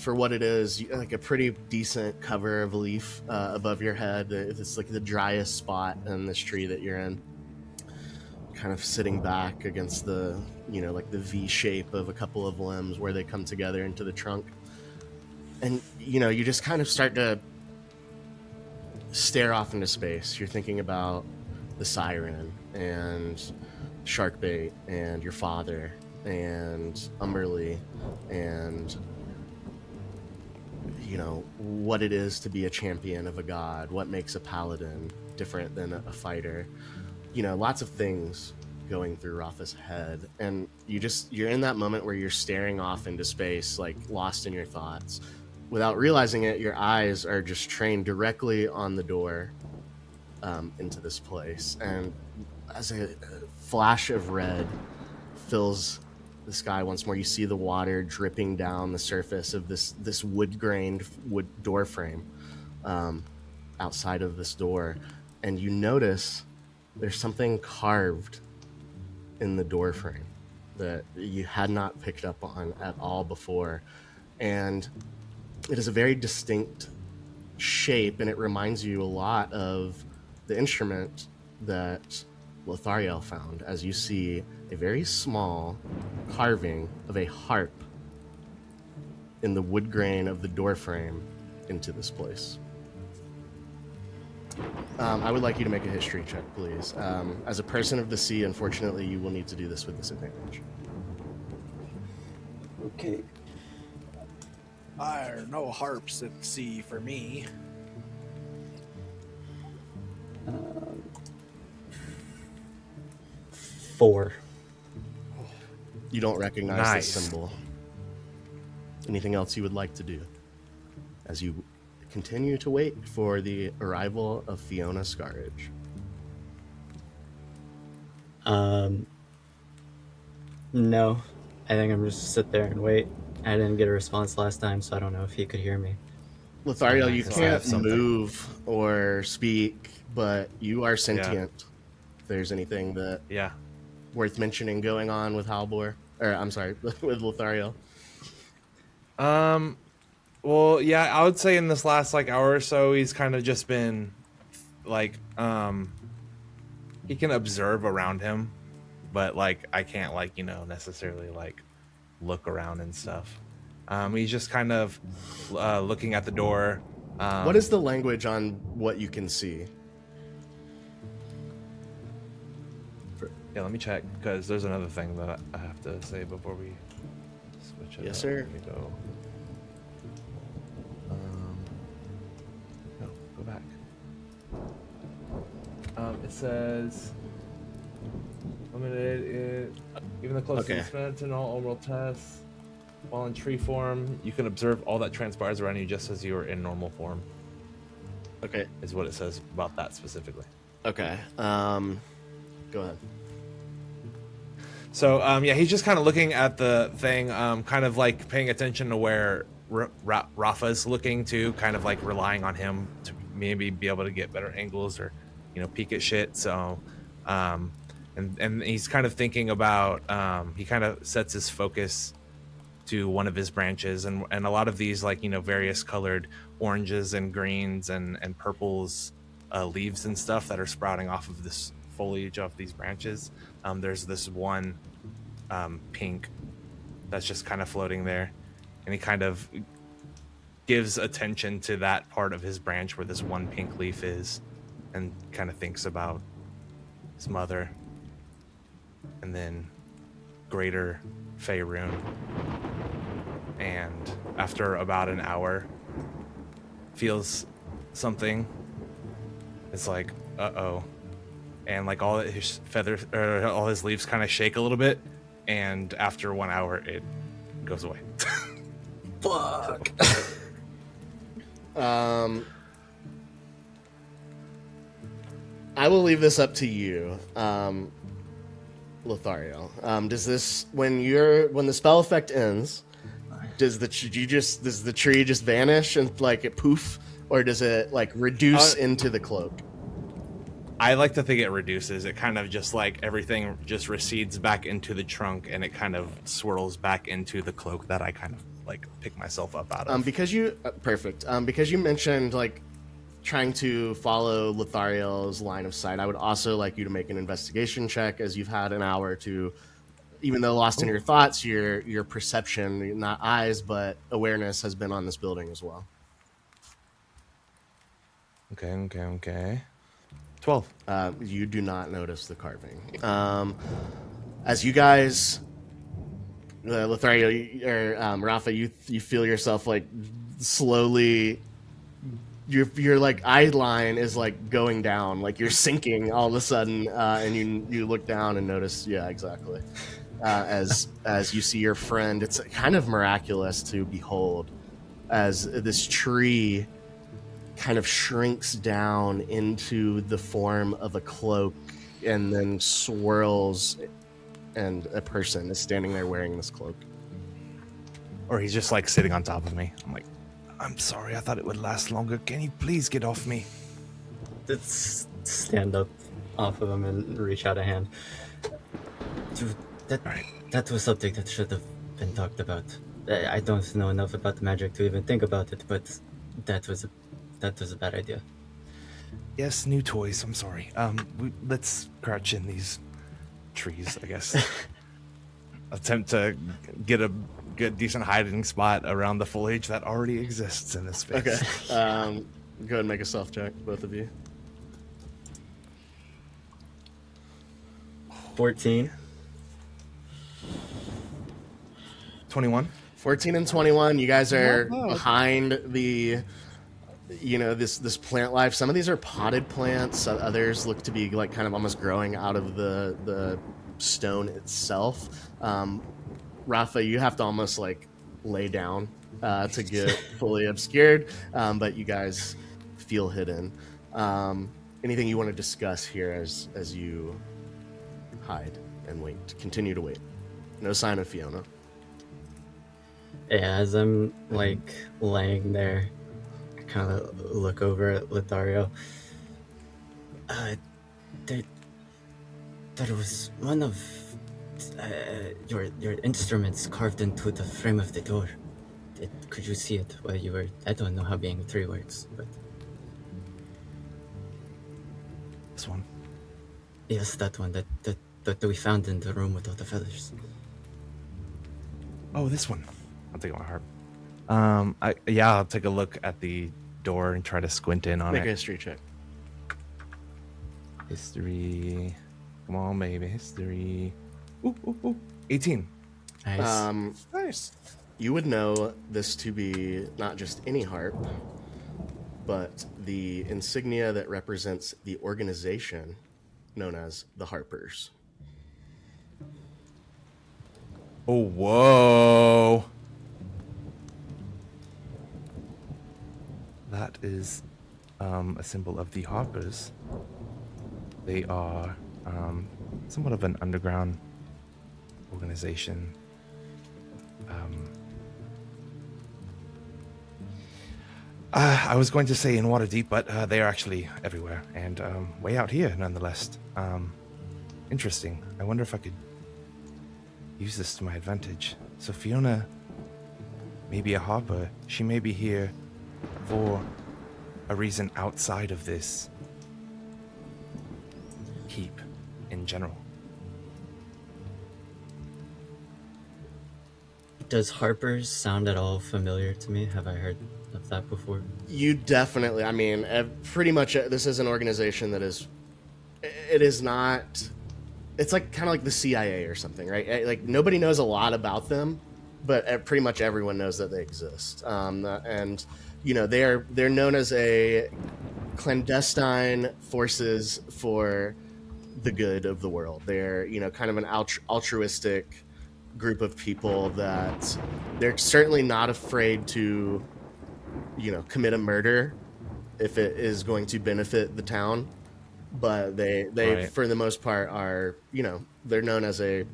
what it is, like a pretty decent cover of leaf above your head. It's like the driest spot in this tree that you're in, kind of sitting back against the like the V shape of a couple of limbs where they come together into the trunk. And you just kind of start to stare off into space. You're thinking about the siren and Sharkbait and your father and Umberly and what it is to be a champion of a god, what makes a paladin different than a fighter. Lots of things going through Rafa's head, and you're in that moment where you're staring off into space, like lost in your thoughts. Without realizing it, your eyes are just trained directly on the door into this place, and as a flash of red fills the sky once more, you see the water dripping down the surface of this wood-grained wood door frame outside of this door, and you notice there's something carved in the door frame that you had not picked up on at all before, and it is a very distinct shape, and it reminds you a lot of the instrument that Lothariel found, as you see a very small carving of a harp in the wood grain of the door frame into this place. I would like you to make a history check, please. As a person of the sea, unfortunately, you will need to do this with disadvantage. Okay. There are no harps at sea for me. 4. You don't recognize Nice. this symbol. Anything else you would like to do as you continue to wait for the arrival of Fiona Scarridge? No. I think I'm just sit there and wait. I didn't get a response last time, so I don't know if he could hear me. Lothariel, you Because I have can't something. move or speak, but you are sentient. If there's anything that Yeah. worth mentioning going on with Halbor, or I'm sorry, with Lothariel. Well, yeah, I would say in this last hour or so, he's kind of just been like, he can observe around him, but I can't necessarily look around and stuff. He's just kind of looking at the door. What is the language on what you can see? Yeah, let me check, because there's another thing that I have to say before we switch it. Yes, up. sir. Let me go. No, go back. It says limited. Even the closest Okay. spent in all oral tests. While in tree form, you can observe all that transpires around you just as you are in normal form. Okay. Is what it says about that specifically. Okay. Go ahead. So yeah, he's just kind of looking at the thing, kind of like paying attention to where Rafa's looking to, kind of like relying on him to maybe be able to get better angles or, peek at shit. So, and he's kind of thinking about, he kind of sets his focus to one of his branches, and a lot of these, like, various colored oranges and greens and purples, leaves and stuff that are sprouting off of this foliage of these branches. There's this one pink that's just kind of floating there, and he kind of gives attention to that part of his branch where this one pink leaf is, and kind of thinks about his mother, and then greater Faerun. And after about an hour, feels something. It's like, uh-oh. And like all his feathers, or all his leaves kind of shake a little bit, and after 1 hour it goes away. Fuck. I will leave this up to you, Lothario. Does this, when the spell effect ends, does the tree just vanish and like it poof, or does it like reduce into the cloak? I like to think it reduces. It kind of just like everything just recedes back into the trunk, and it kind of swirls back into the cloak that I kind of like pick myself up out of. Because you because you mentioned like trying to follow Lothario's line of sight, I would also like you to make an investigation check, as you've had an hour to, even though lost in your thoughts, your perception, not eyes but awareness, has been on this building as well. Okay. 12. You do not notice the carving. As you guys, Lothario or Rafa, you feel yourself like slowly. Your like eye line is like going down, like you're sinking all of a sudden, and you look down and notice, yeah, exactly. As you see your friend, it's kind of miraculous to behold as this tree kind of shrinks down into the form of a cloak and then swirls, and a person is standing there wearing this cloak. Or he's just like sitting on top of me. I'm like, I'm sorry, I thought it would last longer. Can you please get off me? Let's stand up off of him and reach out a hand. Dude, that was something that should have been talked about. I don't know enough about the magic to even think about it, but that was a bad idea. Yes, new toys. I'm sorry. Let's crouch in these trees, I guess. Attempt to get a good, decent hiding spot around the foliage that already exists in this space. Okay. Go ahead and make a stealth check, both of you. 14. 21. 14 and 21. You guys are Not bad. behind the, this plant life. Some of these are potted plants. Others look to be like kind of almost growing out of the stone itself. Rafa, you have to almost like lay down to get fully obscured, but you guys feel hidden. Anything you want to discuss here as you hide and wait? Continue to wait. No sign of Fiona. Yeah, as I'm like laying there, I kind of look over at Lothario. There was one of your instruments carved into the frame of the door. Could you see it while you were? I don't know how being 3 works, but This one. yes, that one that we found in the room with all the feathers. Oh, this one. I'll take my harp. I'll take a look at the door and try to squint in on Make a it. history check. History. Come on, baby. History. Ooh. 18. Nice. Nice. You would know this to be not just any harp, but the insignia that represents the organization known as the Harpers. Oh, whoa. That is a symbol of the Harpers. They are somewhat of an underground organization. I was going to say in Waterdeep, but they are actually everywhere and way out here, nonetheless. Interesting. I wonder if I could use this to my advantage. So Fiona may be a Harper. She may be here for a reason outside of this keep in general. Does Harper's sound at all familiar to me? Have I heard of that before? You definitely, I mean, pretty much this is an organization that is, it is not, it's like kind of like the CIA or something, right? Like nobody knows a lot about them, but pretty much everyone knows that they exist. And, you know, they're known as a clandestine forces for the good of the world. They're, you know, kind of an altruistic group of people that they're certainly not afraid to, you know, commit a murder if it is going to benefit the town. But they Right. for the most part are, you know, they're known as a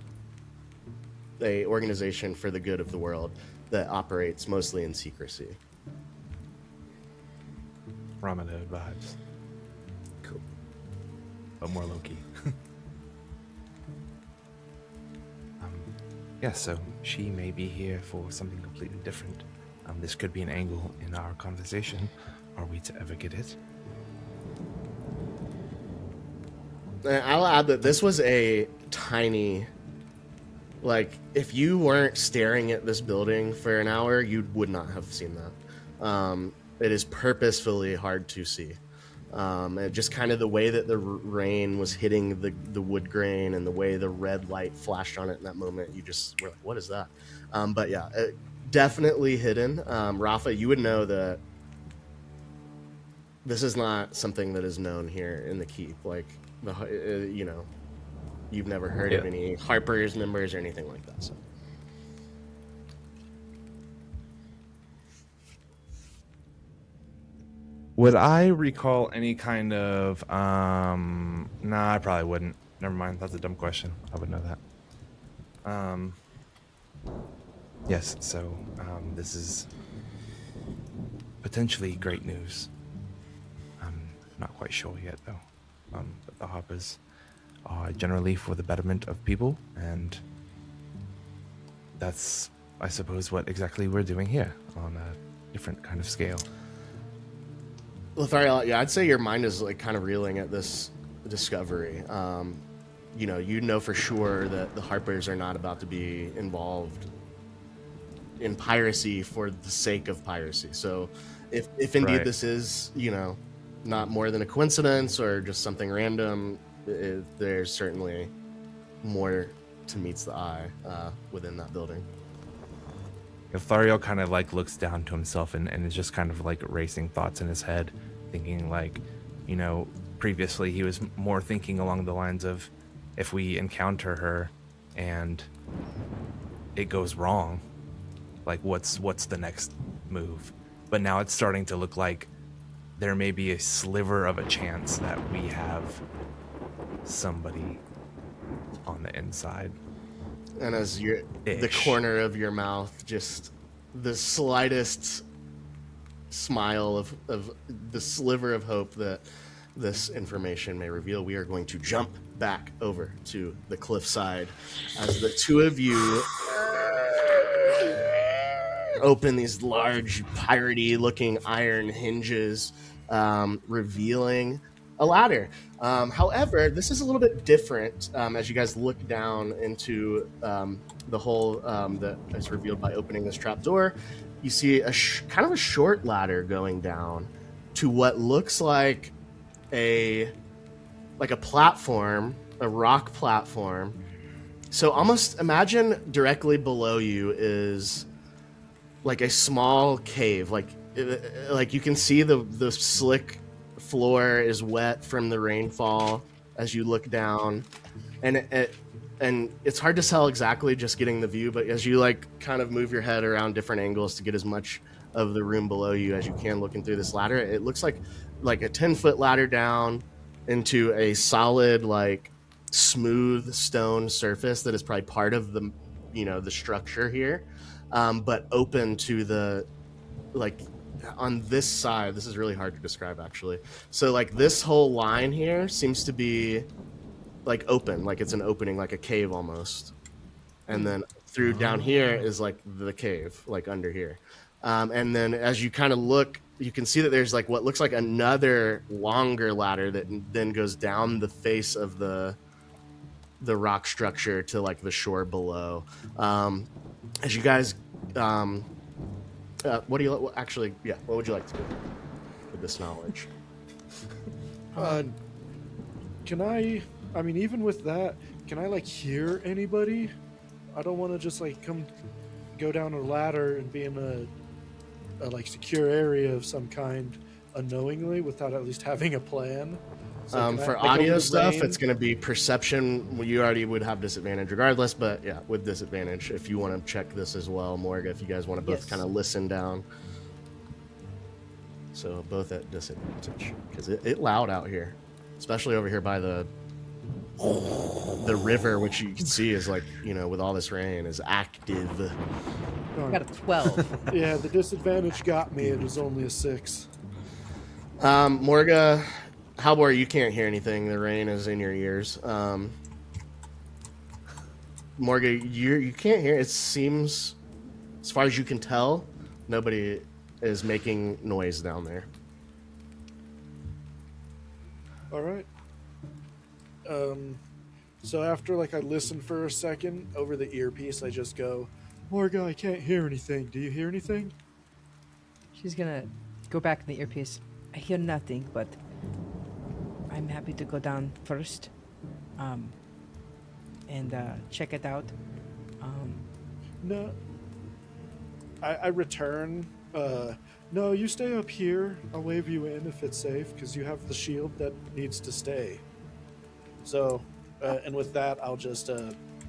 organization for the good of the world that operates mostly in secrecy. Ramada vibes. Cool. But more low-key. Yeah, so she may be here for something completely different. This could be an angle in our conversation. Are we to ever get it? And I'll add that this was a tiny, like, if you weren't staring at this building for an hour, you would not have seen that. It is purposefully hard to see. And just kind of the way that the rain was hitting the wood grain and the way the red light flashed on it in that moment, you just were like, what is that? But yeah, definitely hidden. Rafa, you would know that this is not something that is known here in the keep. Like, you know, you've never heard of any Harper's members or anything like that. So. Would I recall any kind of nah, I probably wouldn't. Never mind, that's a dumb question. I would know that. Yes, so this is potentially great news. I'm not quite sure yet though. But the Harpers are generally for the betterment of people, and that's, I suppose, what exactly we're doing here on a different kind of scale. Lothariel, yeah, I'd say your mind is like kind of reeling at this discovery. You know for sure that the Harpers are not about to be involved in piracy for the sake of piracy. So if indeed Right. this is, you know, not more than a coincidence or just something random, there's certainly more to meets the eye within that building. Lothariel kind of like looks down to himself and is just kind of like racing thoughts in his head, thinking like, you know, previously he was more thinking along the lines of, if we encounter her and it goes wrong, like what's the next move? But now it's starting to look like there may be a sliver of a chance that we have somebody on the inside. And as the Ish. corner of your mouth, just the slightest smile of the sliver of hope that this information may reveal, we are going to jump back over to the cliffside as the two of you open these large piratey looking iron hinges, revealing a ladder. However, this is a little bit different as you guys look down into the hole that is revealed by opening this trap door. You see a kind of a short ladder going down to what looks like a platform, a rock platform. So almost imagine directly below you is like a small cave, like you can see the slick floor is wet from the rainfall. as you look down, and and it's hard to tell exactly just getting the view, but as you like kind of move your head around different angles to get as much of the room below you as you can looking through this ladder, it looks like a 10-foot ladder down into a solid, like, smooth stone surface that is probably part of the the structure here, but open to the, like, on this side. This is really hard to describe, actually. So like this whole line here seems to be like open, like it's an opening, like a cave almost, and then through down here is like the cave, like under here. And then as you kind of look, you can see that there's like what looks like another longer ladder that then goes down the face of the rock structure to like the shore below. As you guys, what do you actually? Yeah, what would you like to do with this knowledge? Can I mean, even with that, can I like hear anybody? I don't want to just like go down a ladder and be in a like secure area of some kind unknowingly without at least having a plan. So for audio stuff, it's going to be perception. Well, you already would have disadvantage regardless, but yeah, with disadvantage if you want to check this as well, Morga, if you guys want to both kind of listen down. So both at disadvantage because it loud out here, especially over here by the river, which you can see is like, with all this rain, is active. I got a 12. Yeah, the disadvantage got me. It was only a 6. Morga, Halbor, you can't hear anything. The rain is in your ears. Morga, you can't hear. It seems, as far as you can tell, nobody is making noise down there. All right. So after like I listen for a second over the earpiece, I just go, Morga, I can't hear anything. Do you hear anything? She's gonna go back in the earpiece. I hear nothing, but I'm happy to go down first, and check it out. No. I return. No, you stay up here. I'll wave you in if it's safe, because you have the shield that needs to stay. So, and with that, I'll just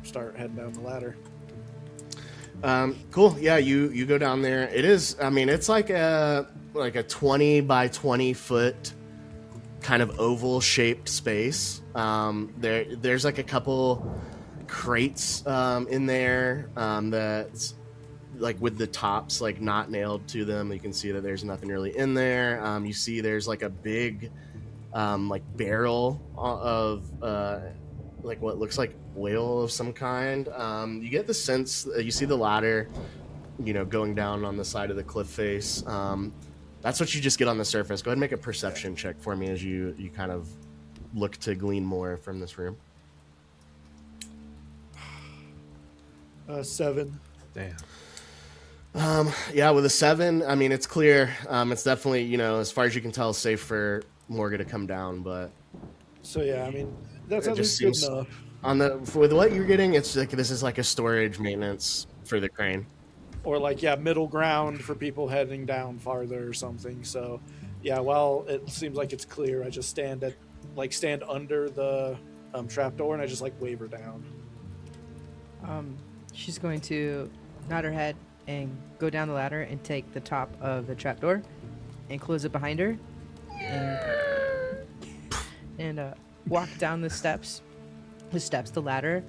start heading down the ladder. Cool. Yeah, you go down there. It is, I mean, it's like a 20 by 20 foot kind of oval shaped space. There's like a couple crates in there that's like with the tops like not nailed to them. You can see that there's nothing really in there. You see there's like a big like barrel of like what looks like oil of some kind. You get the sense, you see the ladder, going down on the side of the cliff face. That's what you just get on the surface. Go ahead and make a perception check for me as you kind of look to glean more from this room. 7. Damn. Yeah, with a 7, I mean, it's clear. It's definitely, as far as you can tell, safe for Morga to come down, but So yeah, I mean, that's it at just least seems good enough. with what you're getting, it's like this is like a storage maintenance for the crane. Or like, yeah, middle ground for people heading down farther or something. So yeah, while it seems like it's clear, I just stand under the trapdoor and I just like wave her down. She's going to nod her head and go down the ladder and take the top of the trapdoor and close it behind her and walk down the ladder,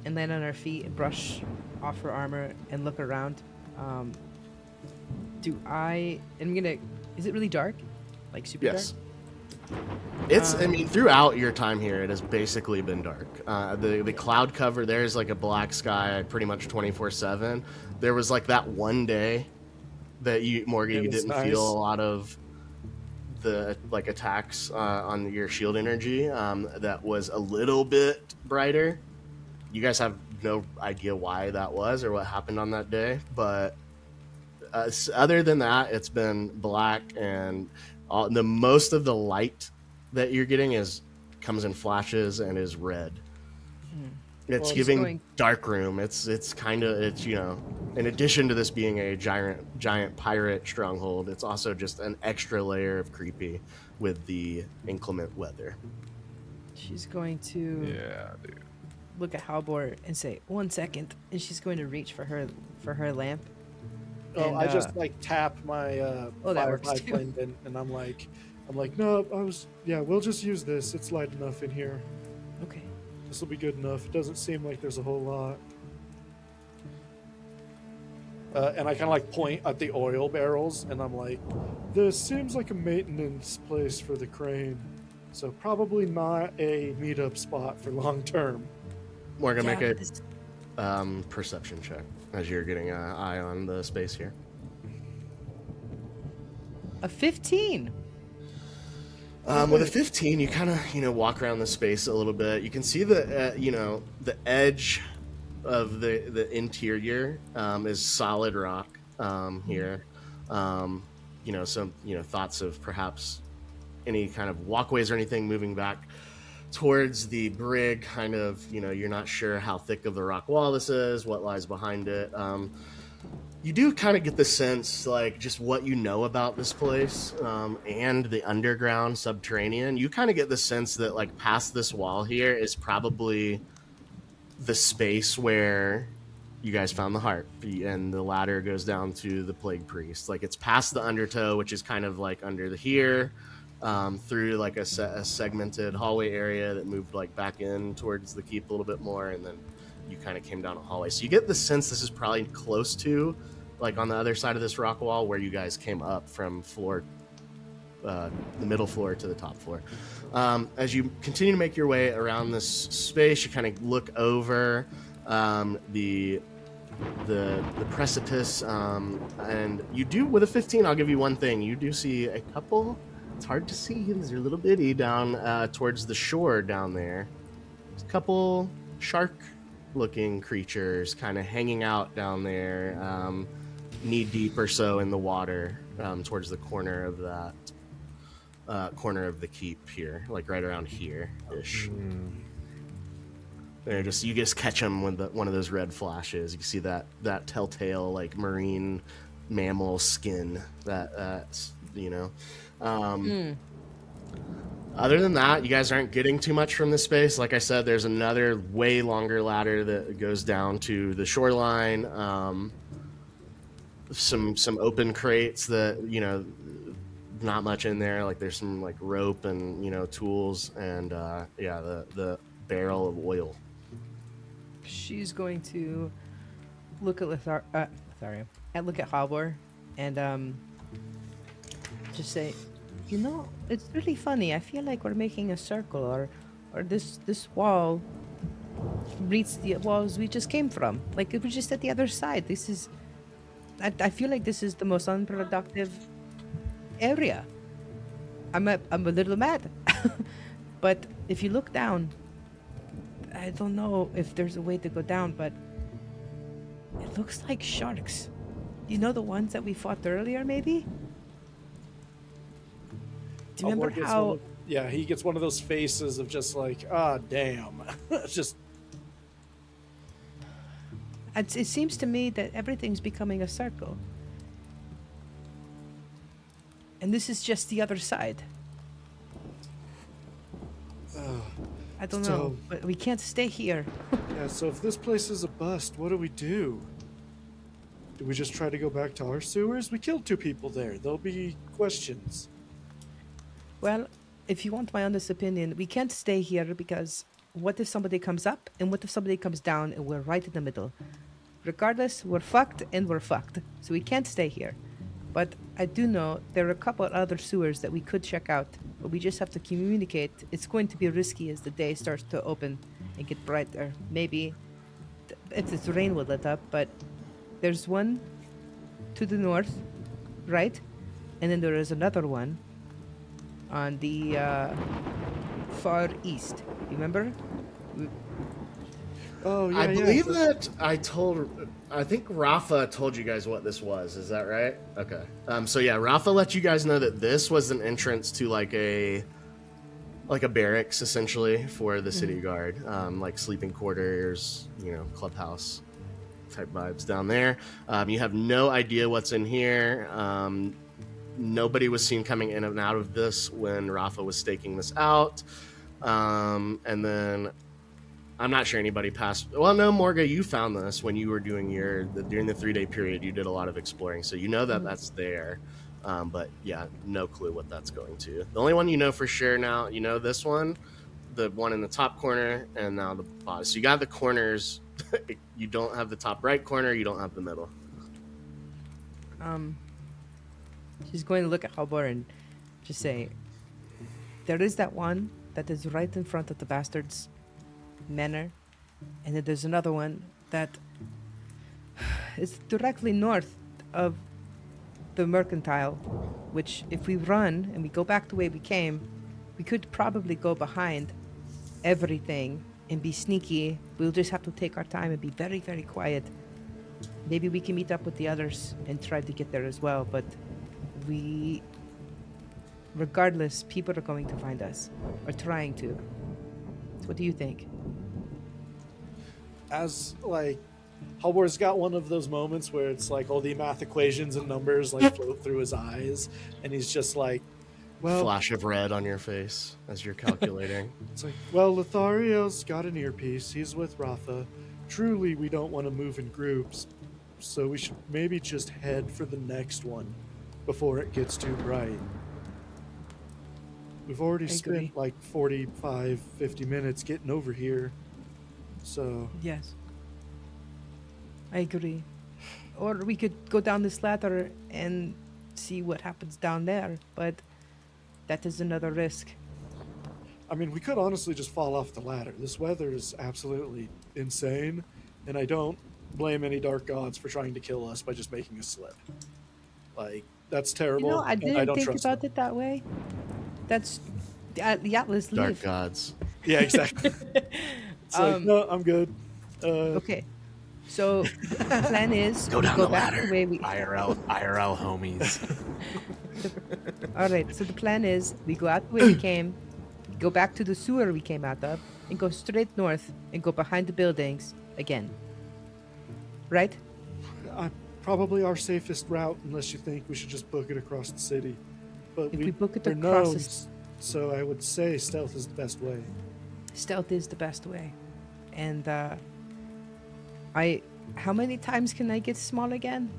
and land on her feet and brush off her armor and look around. Is it really dark? Like super Yes. dark? It's, I mean, throughout your time here, it has basically been dark. The cloud cover, there's like a black sky pretty much 24/7. There was like that one day that Morgan, you didn't feel a lot of the like attacks on your shield energy. That was a little bit brighter. You guys have no idea why that was or what happened on that day, but other than that, it's been black, and the most of the light that you're getting comes in flashes and is red. It's giving dark room. It's in addition to this being a giant pirate stronghold, it's also just an extra layer of creepy with the inclement weather. She's going to Yeah, dude. look at Halbor and say, 1 second, and she's going to reach for her lamp. Oh, And, I just like tap my oh, that fire works pipe too. pendant, and I'm like, no, we'll just use this. It's light enough in here. Okay. This will be good enough. It doesn't seem like there's a whole lot. And I kind of like point at the oil barrels, and I'm like, this seems like a maintenance place for the crane, so probably not a meetup spot for long term. Morgan, Yeah, make a this- perception check as you're getting an eye on the space here. a 15. With a 15, you kind of walk around the space a little bit. You can see the the edge of the interior is solid rock here. Some thoughts of perhaps any kind of walkways or anything moving back towards the brig. Kind of you're not sure how thick of the rock wall this is, what lies behind it. You do kind of get the sense, like, just what you know about this place and the underground subterranean. You kind of get the sense that, like, past this wall here is probably the space where you guys found the harp, and the ladder goes down to the plague priest. Like, it's past the undertow, which is kind of like under the here, through like a segmented hallway area that moved like back in towards the keep a little bit more, and then you kind of came down a hallway. So you get the sense this is probably close to, like, on the other side of this rock wall where you guys came up from floor, the middle floor to the top floor. As you continue to make your way around this space, you kind of look over the precipice, and you do, with a 15, I'll give you one thing. You do see a couple, it's hard to see, these are little bitty, down towards the shore down there. There's a couple shark-looking creatures kind of hanging out down there, knee deep or so in the water, towards the corner of that corner of the keep here, like right around here ish. They're just, you just catch them with one of those red flashes. You can see that telltale, like, marine mammal skin that Other than that, you guys aren't getting too much from this space. Like I said, there's another way longer ladder that goes down to the shoreline. Some open crates that not much in there. Like, there's some like rope and tools, and the barrel of oil. She's going to look at look at Halvor and just say, it's really funny. I feel like we're making a circle, or this wall reads the walls we just came from. Like, it was just at the other side. I feel like this is the most unproductive area. I'm a little mad, but if you look down, I don't know if there's a way to go down, but it looks like sharks. The ones that we fought earlier, maybe? Do you remember how... he gets one of those faces of just like, damn. Just... It seems to me that everything's becoming a circle. And this is just the other side. I don't know, but we can't stay here. Yeah, so if this place is a bust, what do we do? Do we just try to go back to our sewers? We killed 2 people there. There'll be questions. Well, if you want my honest opinion, we can't stay here because what if somebody comes up and what if somebody comes down and we're right in the middle? Regardless, we're fucked and we're fucked. So we can't stay here. But I do know there are a couple other sewers that we could check out, but we just have to communicate. It's going to be risky as the day starts to open and get brighter. Maybe if the rain will let up, but there's one to the north, right? And then there is another one on the far east. You remember? Oh, yeah, I believe that I think Rafa told you guys what this was. Is that right? Okay. Rafa let you guys know that this was an entrance to like a barracks, essentially, for the city guard, like sleeping quarters, clubhouse type vibes down there. You have no idea what's in here. Nobody was seen coming in and out of this when Rafa was staking this out. And then I'm not sure anybody passed. Well, no, Morga, you found this when you were doing during the 3-day period. You did a lot of exploring, so you know that that's there. But yeah, no clue what that's going to. The only one you know for sure now, you know this one, the one in the top corner, and now the bottom. So you got the corners. You don't have the top right corner. You don't have the middle. She's going to look at Halbor and just say, there is that one that is right in front of the bastard's manor, and then there's another one that is directly north of the mercantile, which if we run and we go back the way we came, we could probably go behind everything and be sneaky. We'll just have to take our time and be very, very quiet. Maybe we can meet up with the others and try to get there as well, but regardless, people are going to find us, or trying to. So what do you think? As like Halbor's got one of those moments where it's like all the math equations and numbers like float through his eyes, and he's just like, well, Flash of red on your face as you're calculating. it's like, well, Lothario's got an earpiece. He's with Ratha. Truly, we don't want to move in groups, so we should maybe just head for the next one before it gets too bright. We've already I spent agree. like 45, 50 minutes getting over here. So, Yes. I agree. Or we could go down this ladder and see what happens down there, but that is another risk. I mean, we could honestly just fall off the ladder. This weather is absolutely insane, and I don't blame any dark gods for trying to kill us by just making us slip. Like, that's terrible. You know, I and didn't don't think trust about them. it that way. That's the Atlas Dark leave. gods. Yeah, exactly. It's like, no, I'm good. Okay. So the plan is Go we down go the back ladder. the way we IRL homies. All right, so the plan is we go out the way we came, go back to the sewer we came out of, and go straight north and go behind the buildings again. Right? Probably our safest route, unless you think we should just book it across the city. But If we book it we're across the gnomes, so I would say stealth is the best way. Stealth is the best way. And how many times can I get small again?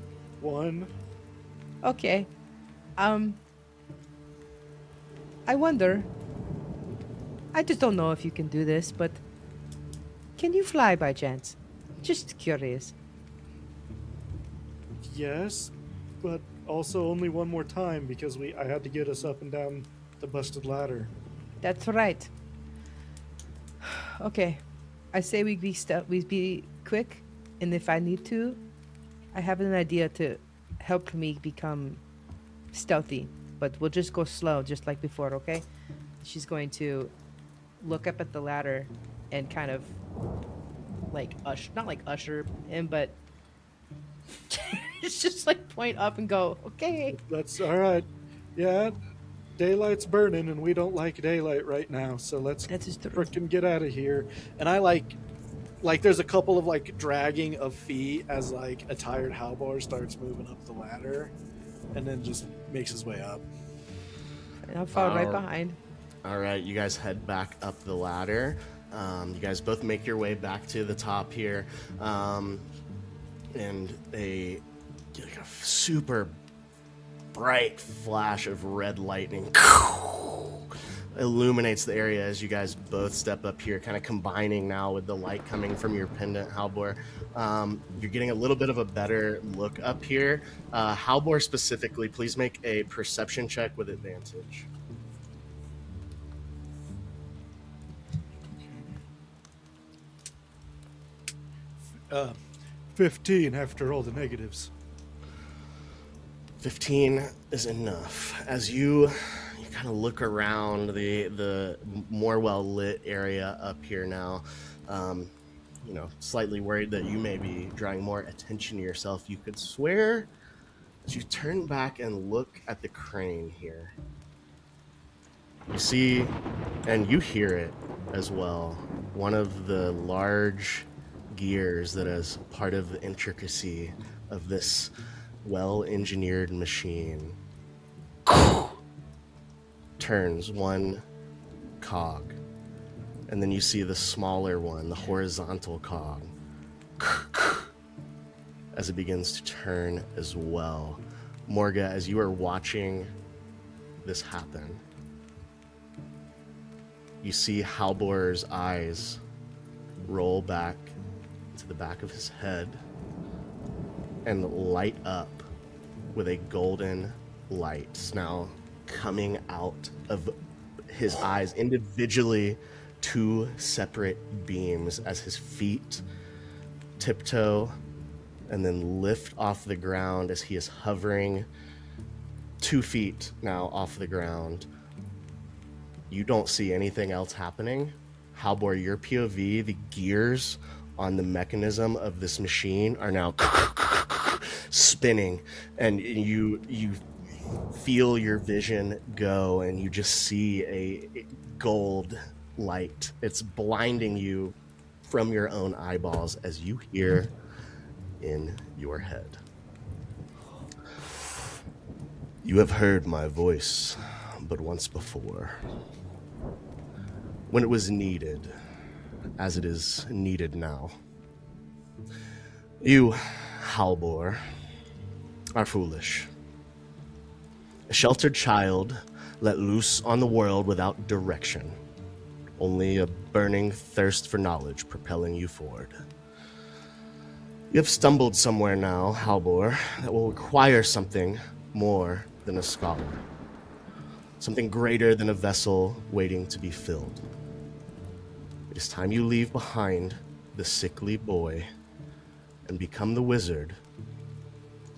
One, Okay. I wonder. I just don't know if you can do this, but can you fly by chance? Just curious. yes, but also only one more time because I had to get us up and down the busted ladder. That's right. Okay. I say we be quick, and if I need to, I have an idea to help me become stealthy, but we'll just go slow, just like before, okay? She's going to look up at the ladder and kind of like not like usher him, but it's just like point up and go, okay. That's all right. Yeah, daylight's burning, and we don't like daylight right now. So let's That is true. frickin' get out of here. And I like there's a couple of like dragging of feet as like a tired Halbor starts moving up the ladder, and then just makes his way up. And I'll follow right Alright. behind. All right, you guys head back up the ladder. You guys both make your way back to the top here, and a super bright flash of red lightning illuminates the area as you guys both step up here, kind of combining now with the light coming from your pendant, Halbor. You're getting a little bit of a better look up here. Halbor specifically, please make a perception check with advantage. 15 after all the negatives. 15 is enough. As you kind of look around the more well lit area up here now, slightly worried that you may be drawing more attention to yourself. You could swear as you turn back and look at the crane here, you see and you hear it as well. One of the large gears that is part of the intricacy of this well-engineered machine turns one cog, And then you see the smaller one, the horizontal cog, as it begins to turn as well. Morga, as you are watching this happen, you see Halbor's eyes roll back to the back of his head and light up with a golden light now coming out of his eyes, individually 2 separate beams as his feet tiptoe and then lift off the ground as he is hovering 2 feet now off the ground. You don't see anything else happening. Halbor, your POV, the gears on the mechanism of this machine are now spinning, and you feel your vision go, and you just see a gold light. It's blinding you from your own eyeballs as you hear in your head. You have heard my voice, but once before, when it was needed, as it is needed now. You, Halbor, are foolish. A sheltered child let loose on the world without direction. Only a burning thirst for knowledge propelling you forward. You have stumbled somewhere now, Halbor, that will require something more than a scholar. Something greater than a vessel waiting to be filled. It is time you leave behind the sickly boy and become the wizard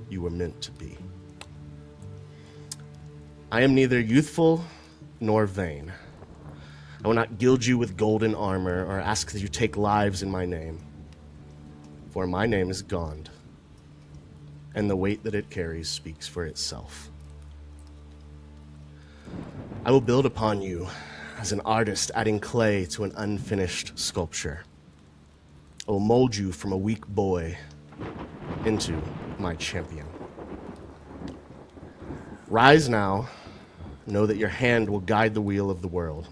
you were meant to be. I am neither youthful nor vain. I will not gild you with golden armor or ask that you take lives in my name. For my name is Gond, and the weight that it carries speaks for itself. I will build upon you as an artist adding clay to an unfinished sculpture. I will mold you from a weak boy into my champion. Rise now, know that your hand will guide the wheel of the world,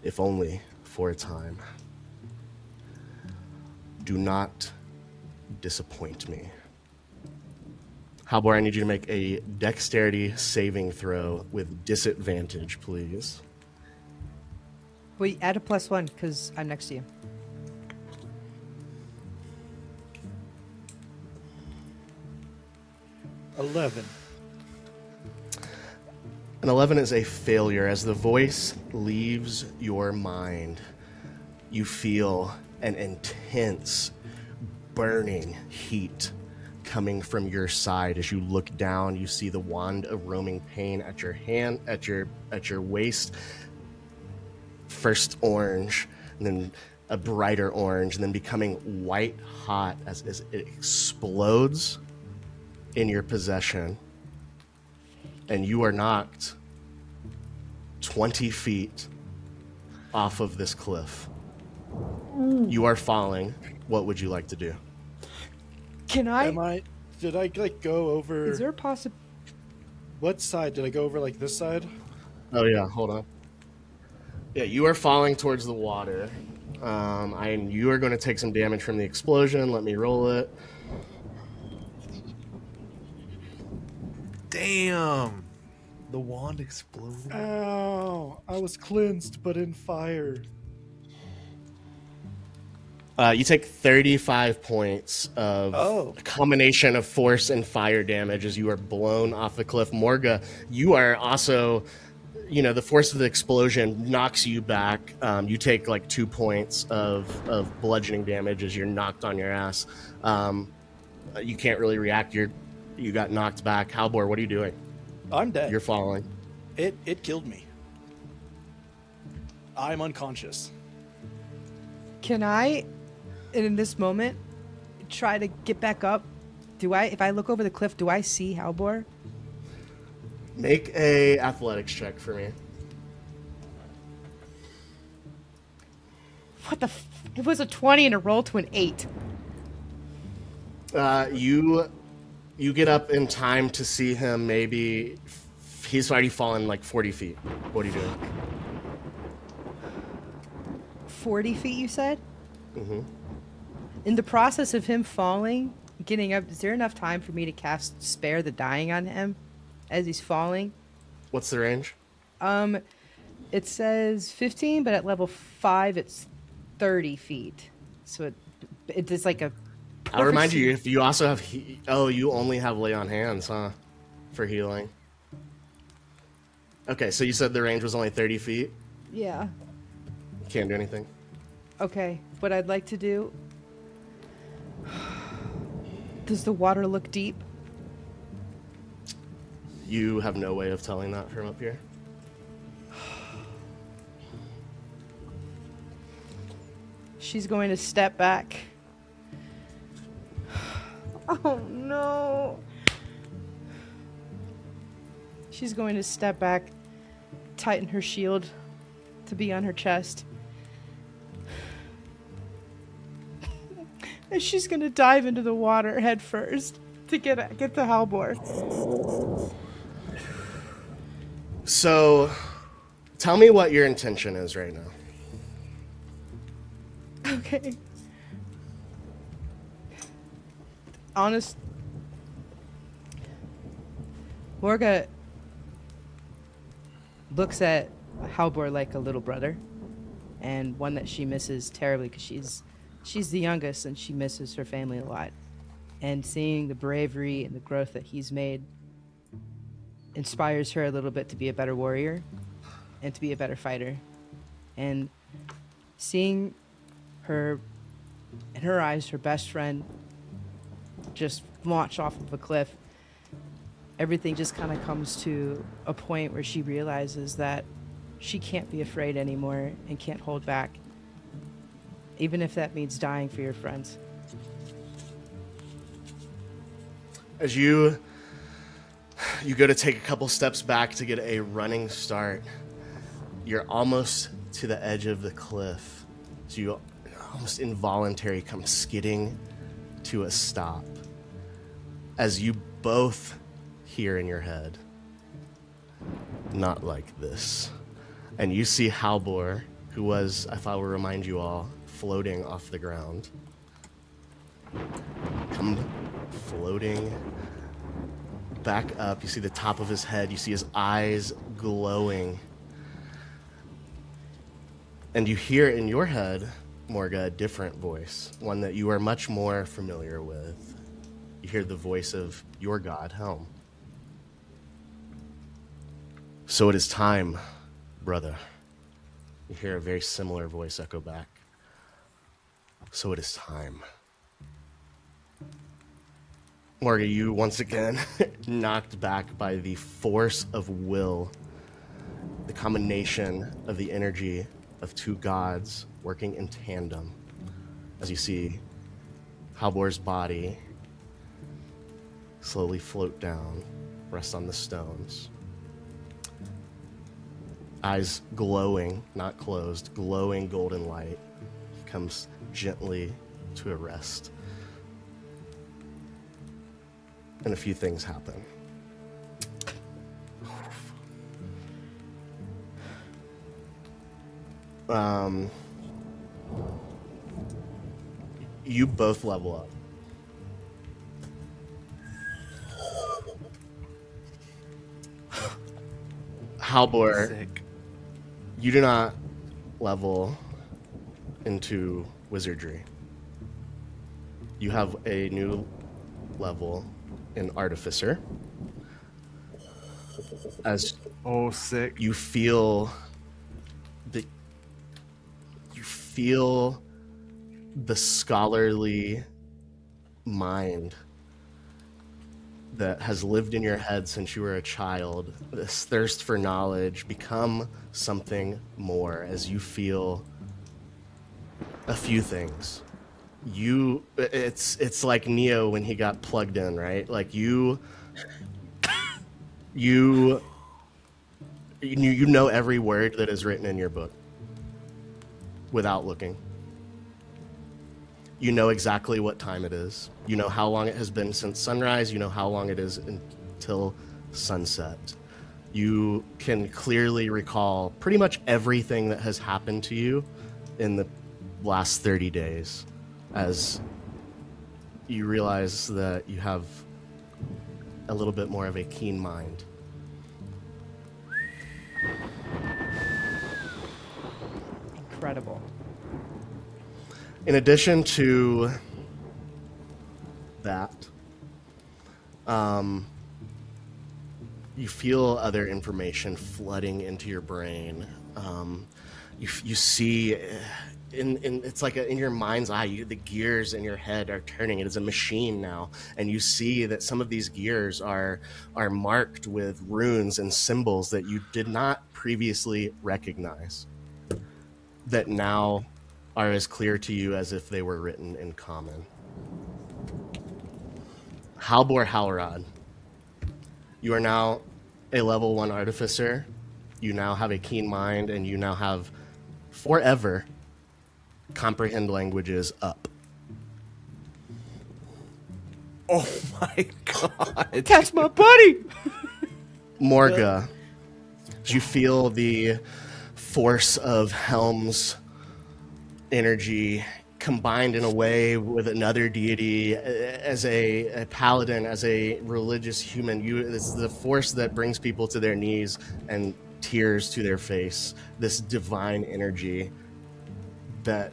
if only for a time. Do not disappoint me. Halbor, I need you to make a dexterity saving throw with disadvantage, please. Wait, add a +1 because I'm next to you. $11. An 11 is a failure. As the voice leaves your mind, you feel an intense, burning heat coming from your side. As you look down, you see the wand of roaming pain at your hand, at your waist. First orange, and then a brighter orange, and then becoming white hot as it explodes in your possession. And you are knocked 20 feet off of this cliff. You are falling. What would you like to do? Can I? Did I like go over? Is there a possible? What side did I go over? Like this side? Oh yeah, hold on. Yeah, you are falling towards the water. And you are going to take some damage from the explosion. Let me roll it. Damn. The wand exploded. Ow! I was cleansed, but in fire. You take 35 points of a combination of force and fire damage as you are blown off the cliff. Morga, you are also, the force of the explosion knocks you back. You take like 2 points of bludgeoning damage as you're knocked on your ass. You can't really react. You got knocked back. Halbor, what are you doing? I'm dead. You're falling. It killed me. I'm unconscious. Can I, in this moment, try to get back up? If I look over the cliff, do I see Halbor? Make a athletics check for me. What the? It was a 20 and a roll to an 8. You get up in time to see him. Maybe he's already fallen like 40 feet. What are you doing? 40 feet, you said? Mm-hmm. In the process of him falling, getting up, is there enough time for me to cast Spare the Dying on him as he's falling? What's the range? It says 15, but at level 5, it's 30 feet. So it's like a I'll remind perfect you, if you also have... you only have Lay on Hands, huh? For healing. Okay, so you said the range was only 30 feet? Yeah. You can't do anything? Okay, what I'd like to do... Does the water look deep? You have no way of telling that from up here? She's going to step back. Oh no. She's going to step back, tighten her shield to be on her chest. And she's going to dive into the water head first to get the Halbor. So, tell me what your intention is right now. Okay. Honest. Morga looks at Halbor like a little brother, and one that she misses terribly because she's the youngest and she misses her family a lot. And seeing the bravery and the growth that he's made inspires her a little bit to be a better warrior and to be a better fighter. And seeing her, in her eyes, her best friend just launch off of a cliff, everything just kind of comes to a point where she realizes that she can't be afraid anymore and can't hold back, even if that means dying for your friends. As you go to take a couple steps back to get a running start, you're almost to the edge of the cliff. So you almost involuntarily come skidding to a stop as you both hear in your head, "Not like this." And you see Halbor, who was, if I will remind you all, floating off the ground, come floating back up. You see the top of his head. You see his eyes glowing. And you hear in your head, Morga, a different voice, one that you are much more familiar with. You hear the voice of your god, Helm. "So it is time, brother." You hear a very similar voice echo back. "So it is time." Morga, you once again knocked back by the force of will, the combination of the energy of two gods working in tandem, as you see Halbor's body slowly float down, rest on the stones. Eyes glowing, not closed, glowing golden light. He comes gently to a rest. And a few things happen. You both level up. Halbor, Sick. you do not level into wizardry. You have a new level in Artificer. As Oh, sick. you feel the scholarly mind that has lived in your head since you were a child, this thirst for knowledge, become something more as you feel a few things. It's like Neo when he got plugged in, right? Like you know every word that is written in your book without looking. You know exactly what time it is. You know how long it has been since sunrise. You know how long it is until sunset. You can clearly recall pretty much everything that has happened to you in the last 30 days as you realize that you have a little bit more of a keen mind. Incredible. In addition to that, you feel other information flooding into your brain. You see, it's like in your mind's eye, the gears in your head are turning. It is a machine now, and you see that some of these gears are marked with runes and symbols that you did not previously recognize, that now are as clear to you as if they were written in common. Halbor Halrod, you are now a level 1 artificer. You now have a keen mind, and you now have forever comprehend languages up. Oh my god. That's my buddy. Morga, you feel the force of Helm's energy combined in a way with another deity. As a paladin, as a religious human, it's the force that brings people to their knees and tears to their face. This divine energy that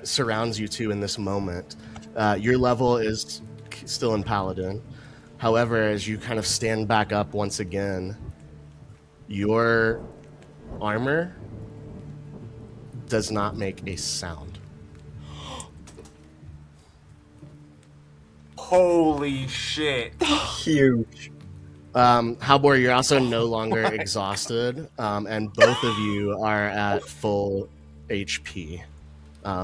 surrounds you two in this moment. Your level is still in paladin. However, as you kind of stand back up once again, your armor does not make a sound. Holy shit. Huge. Halbor, you're also no longer exhausted, and both of you are at full HP.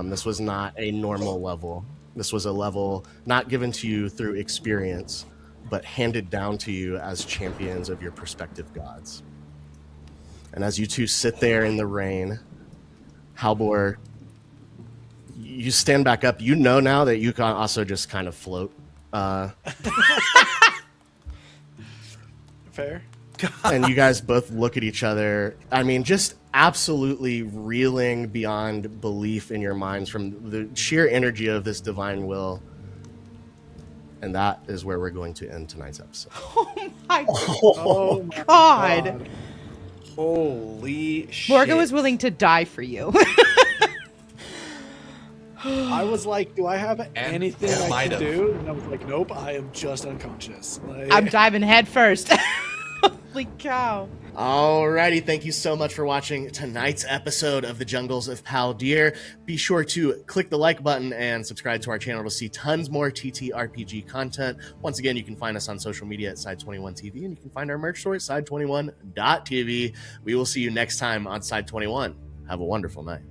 This was not a normal level. This was a level not given to you through experience, but handed down to you as champions of your prospective gods. And as you two sit there in the rain, Halbor, you stand back up. You know now that you can also just kind of float. Fair. And you guys both look at each other. I mean, just absolutely reeling beyond belief in your minds from the sheer energy of this divine will. And that is where we're going to end tonight's episode. Oh my Oh my God. Holy shit. Morgan was willing to die for you. I was like, do I have anything I might can have. do? And I was like, nope, I am just unconscious. Like, I'm diving head first. Holy cow. Alrighty, thank you so much for watching tonight's episode of the Jungles of Paldir. Be sure to click the like button and subscribe to our channel to see tons more TTRPG content. Once again, you can find us on social media at Side21TV, and you can find our merch store at Side21.tv. We will see you next time on Side21. Have a wonderful night.